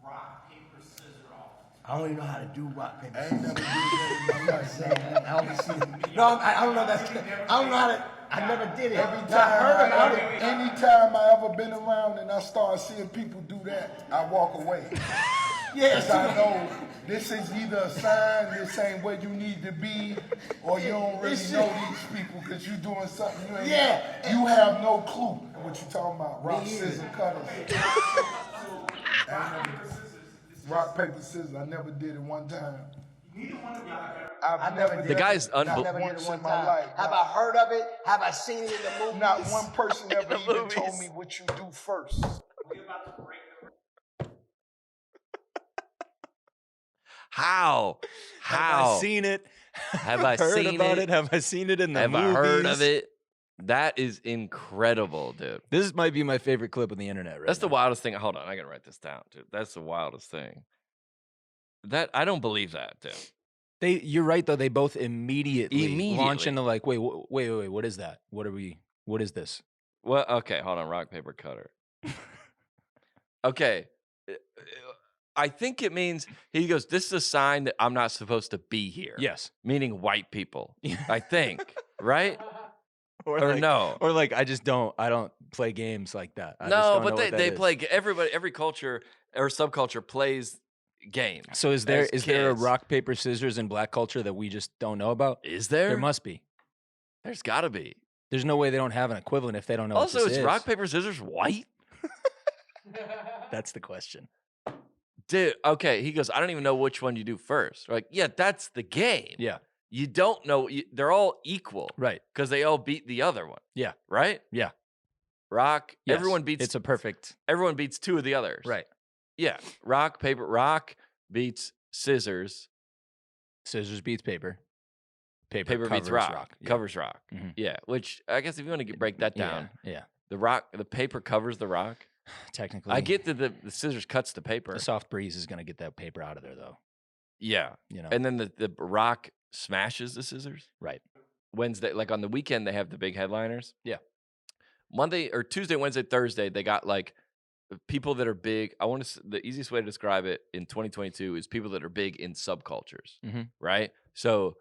rock, paper, scissor off. I don't even know how to do rock, paper, I ain't scissors. never did that in my life. I don't see. No, I don't know that. I don't know how to. I never did it. Every Now, I heard about time, it. anytime I ever been around and I start seeing people do that, I walk away. Yeah, Because I know this is either a sign this ain't where you need to be, or you don't really know these people because you doing something you ain't. Yeah. You have no clue what you talking about. Rock, scissors, cutters. Rock, paper, scissors. I never did it one time. Neither one of y'all have I've never did The guy's it. Not unbelievable. once in my life. Have I heard of it? Have I seen it in the movies? Not one person ever even movies. told me what you do first. We're about to break the record. How? Have I seen it? Have I heard seen about it? it? Have I seen it in the Have movies? I heard of it? That is incredible, dude. This might be my favorite clip on the internet right That's the now. wildest thing. Hold on, I gotta write this down, dude. That's the wildest thing. That I don't believe that, dude. You're right though. They both immediately launch Immediately. into like, wait, what is that? What is this? Well, okay, hold on. Rock, paper, cutter. Okay. I think it means he goes, this is a sign that I'm not supposed to be here. Yes. Meaning white people. I think. Right? Or like, no. Or like I don't play games like that. I just No, don't but know what that they is. play every culture or subculture plays games. So is there a kids. rock, paper, scissors in black culture that we just don't know about? Is there? There must be. There's gotta be. There's no way they don't have an equivalent if they don't know Also, what this is is. rock, paper, scissors white? That's the question. Dude, okay. He goes, I don't even know which one you do first. We're like, yeah, that's the game. Yeah. You don't know. They're all equal. Right. Because they all beat the other one. Yeah. Right? Yeah. Rock. Yes. Everyone beats. It's a perfect. Everyone beats two of the others. Right. Yeah. Rock, paper. Rock beats scissors. Scissors beats paper. Paper beats covers rock. Yeah. Covers rock. Mhm. Yeah. Which I guess if you want to break that down, Yeah. the paper covers the rock. Technically. I get that the scissors cuts the paper. The soft breeze is going to get that paper out of there though. Yeah. You know. And then the rock smashes the scissors. Right. Wednesday, like on the weekend, they have the big headliners. Yeah. Monday or Tuesday, Wednesday, Thursday, they got like people that are big. The easiest way to describe it in 2022 is people that are big in subcultures, right? So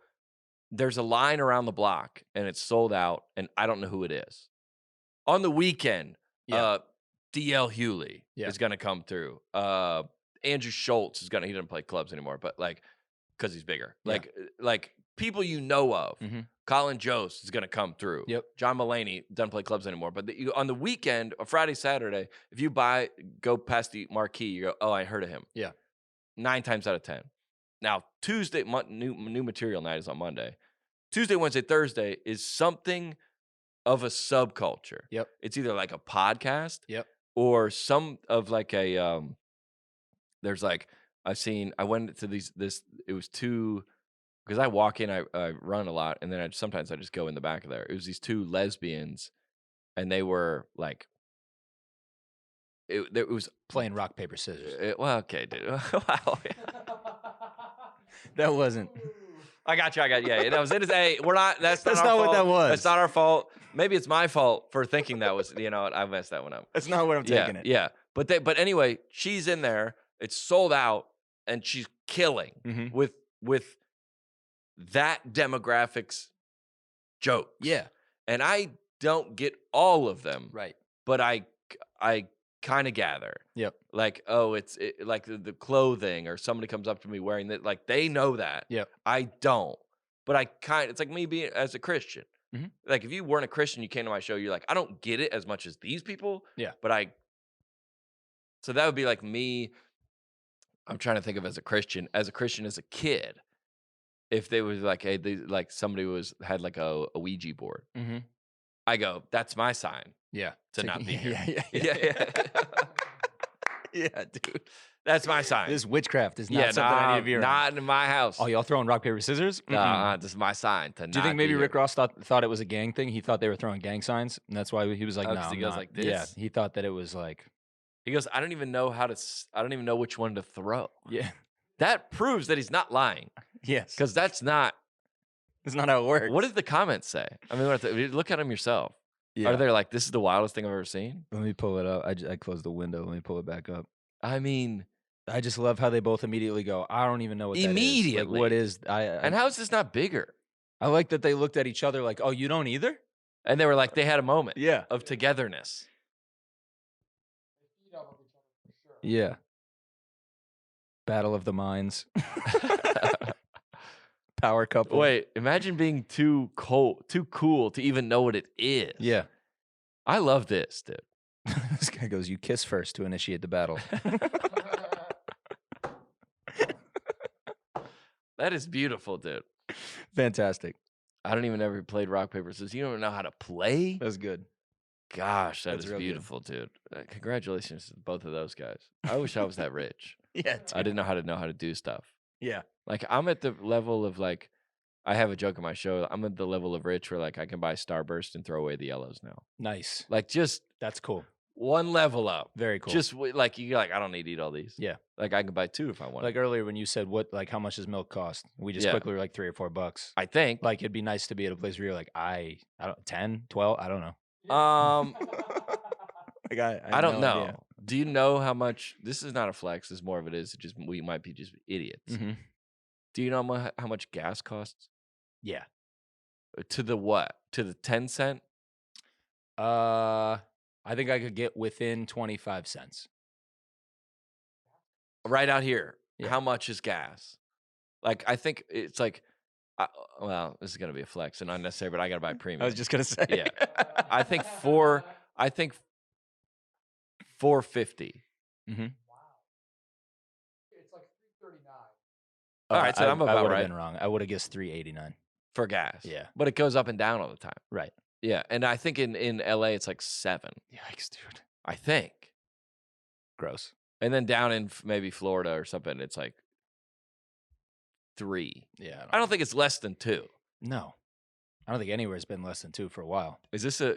there's a line around the block and it's sold out, and I don't know who it is. On the weekend, DL Hewley is going to come through. Andrew Schultz is going to, he doesn't play clubs anymore, but like, because he's bigger. Like people you know of. Colin Jost is going to come through. Yep. John Mulaney doesn't play clubs anymore. But on the weekend, or Friday, Saturday, if you go past the marquee, you go, oh, I heard of him. Yeah. 9 times out of 10. Now, Tuesday, new material night is on Monday. Tuesday, Wednesday, Thursday is something of a subculture. Yep. It's either like a podcast. Yep. Or some of like a, there's like, I went to it was two, because I walk in, I run a lot, and then sometimes I just go in the back of there. It was these two lesbians, and they were like, it was playing rock, paper, scissors. Well, okay, dude. Wow. That wasn't. I got you. Yeah, that was it. Hey, we're not. That's not our what fault. that was. That's not our fault. Maybe it's my fault for thinking that was. You know what? I messed that one up. That's not what I'm taking it. Yeah. But anyway, she's in there. It's sold out, and she's killing with that demographics jokes. Yeah. And I don't get all of them. Right. But I kind of gather. Yep. Like, oh, it's like the clothing, or somebody comes up to me wearing that. Like, they know that. Yep. I don't. But it's like me being as a Christian. Like, if you weren't a Christian, you came to my show, you're like, I don't get it as much as these people. Yeah. But so that would be like me. I'm trying to think of as a Christian as a kid. If they was like, hey, like somebody had like a Ouija board. I go, that's my sign. Yeah. To not be here. Yeah. Yeah, dude. That's my sign. This witchcraft is not something I need to be around. Not in my house. Oh, y'all throwing rock, paper, scissors? This is my sign. Do you think maybe Rick Ross thought it was a gang thing? He thought they were throwing gang signs, and that's why he was like, no, he goes like this? Yeah, he thought that it was like... He goes, I don't even know which one to throw. Yeah. That proves that he's not lying. Yes. Because that's not how it works. What did the comments say? I mean, look at them yourself. Yeah. Are they like, this is the wildest thing I've ever seen? Let me pull it up. I closed the window. Let me pull it back up. I mean... I just love how they both immediately go, I don't even know what that is. Immediately. Like, what is... And how is this not bigger? I like that they looked at each other like, oh, you don't either? And they were like, they had a moment of togetherness. Yeah. Battle of the minds. Power couple. Wait, imagine being too cool to even know what it is. Yeah. I love this, dude. This guy goes, you kiss first to initiate the battle. That is beautiful, dude. Fantastic. I don't even ever played rock, paper, scissors. You don't know how to play? That's good. Gosh, That's is real beautiful, dude. Congratulations to both of those guys. I wish I was that rich. Yeah, dude. I didn't know how to do stuff. Yeah. Like, I'm at the level of, like, I have a joke in my show. I'm at the level of rich where, like, I can buy Starburst and throw away the yellows now. Nice. Like, just That's cool. one level up. Very cool. Just like, you're like, I don't need to eat all these. Yeah. Like, I can buy 2 if I want. Like earlier when you said how much does milk cost? We just quickly were like $3 or $4. I think. Like, it'd be nice to be at a place where you're like, I don't 10, 12, I don't know. Like I don't know. Idea. Do you know how much? This is not a flex. This is more of it is. Just we might be just idiots. Mm-hmm. Do you know how much gas costs? Yeah. To the what? To the 10-cent? I think I could get within 25 cents. Right out here. Yeah. How much is gas? Like, I think it's like, well, this is gonna be a flex and unnecessary, but I gotta buy premium. I was just gonna say. Yeah. I think $4.50. Mm-hmm. It's like $3.39. All right, so I'm about I would right. have been wrong. I would have guessed $3.89 for gas. Yeah, but it goes up and down all the time. Right. Yeah, and I think in LA it's like 7. Yikes, dude. I think. Gross. And then down in maybe Florida or something, it's like 3. Yeah. I don't think it's less than 2. No. I don't think anywhere's been less than 2 for a while. Is this a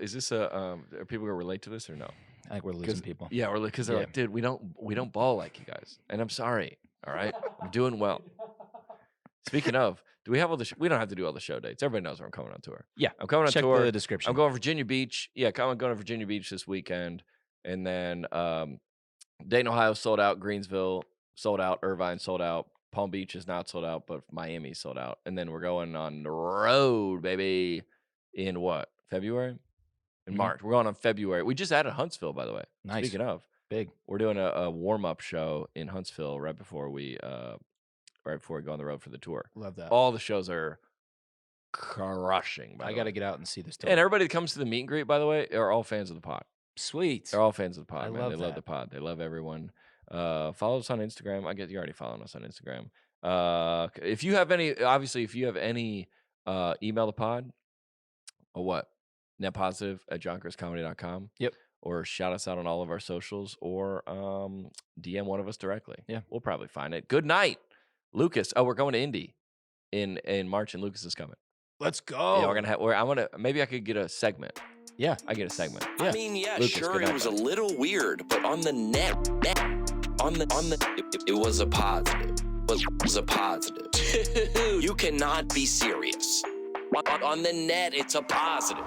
are people gonna relate to this or no? I think we're losing people. Yeah, because they're like, dude, we don't ball like you guys. And I'm sorry. All right. I'm doing well. Speaking of, do we have all the we don't have to do all the show dates. Everybody knows where I'm coming on tour. Yeah. I'm coming on Check tour. the description. I'm going Virginia Beach. Yeah, I'm going to Virginia Beach this weekend. And then Dayton, Ohio sold out, Greensville sold out, Irvine sold out, Palm Beach is not sold out, but Miami sold out. And then we're going on the road, baby, in what? February? In March. We're going on February. We just added Huntsville, by the way. Nice. Speaking of. Big. We're doing a warm-up show in Huntsville right before we go on the road for the tour. Love that. All the shows are crushing. I got to get out and see this tour. And everybody that comes to the meet and greet, by the way, are all fans of the pod. Sweet. They're all fans of the pod, I man. love They love the pod. They love everyone. Follow us on Instagram. I guess you're already following us on Instagram. If you have any, email the pod or what? netpositive@johncristcomedy.com. Yep. Or shout us out on all of our socials or DM one of us directly. Yeah. We'll probably find it. Good night, Lucas. Oh, we're going to Indy in March and Lucas is coming. Let's go. Yeah, we're going to have, maybe I could get a segment. Yeah. I get a segment. Yeah. I mean, yeah, Lucas, sure, it was a little weird, but on the net, it was a positive. It was a positive. You cannot be serious. On the net, it's a positive.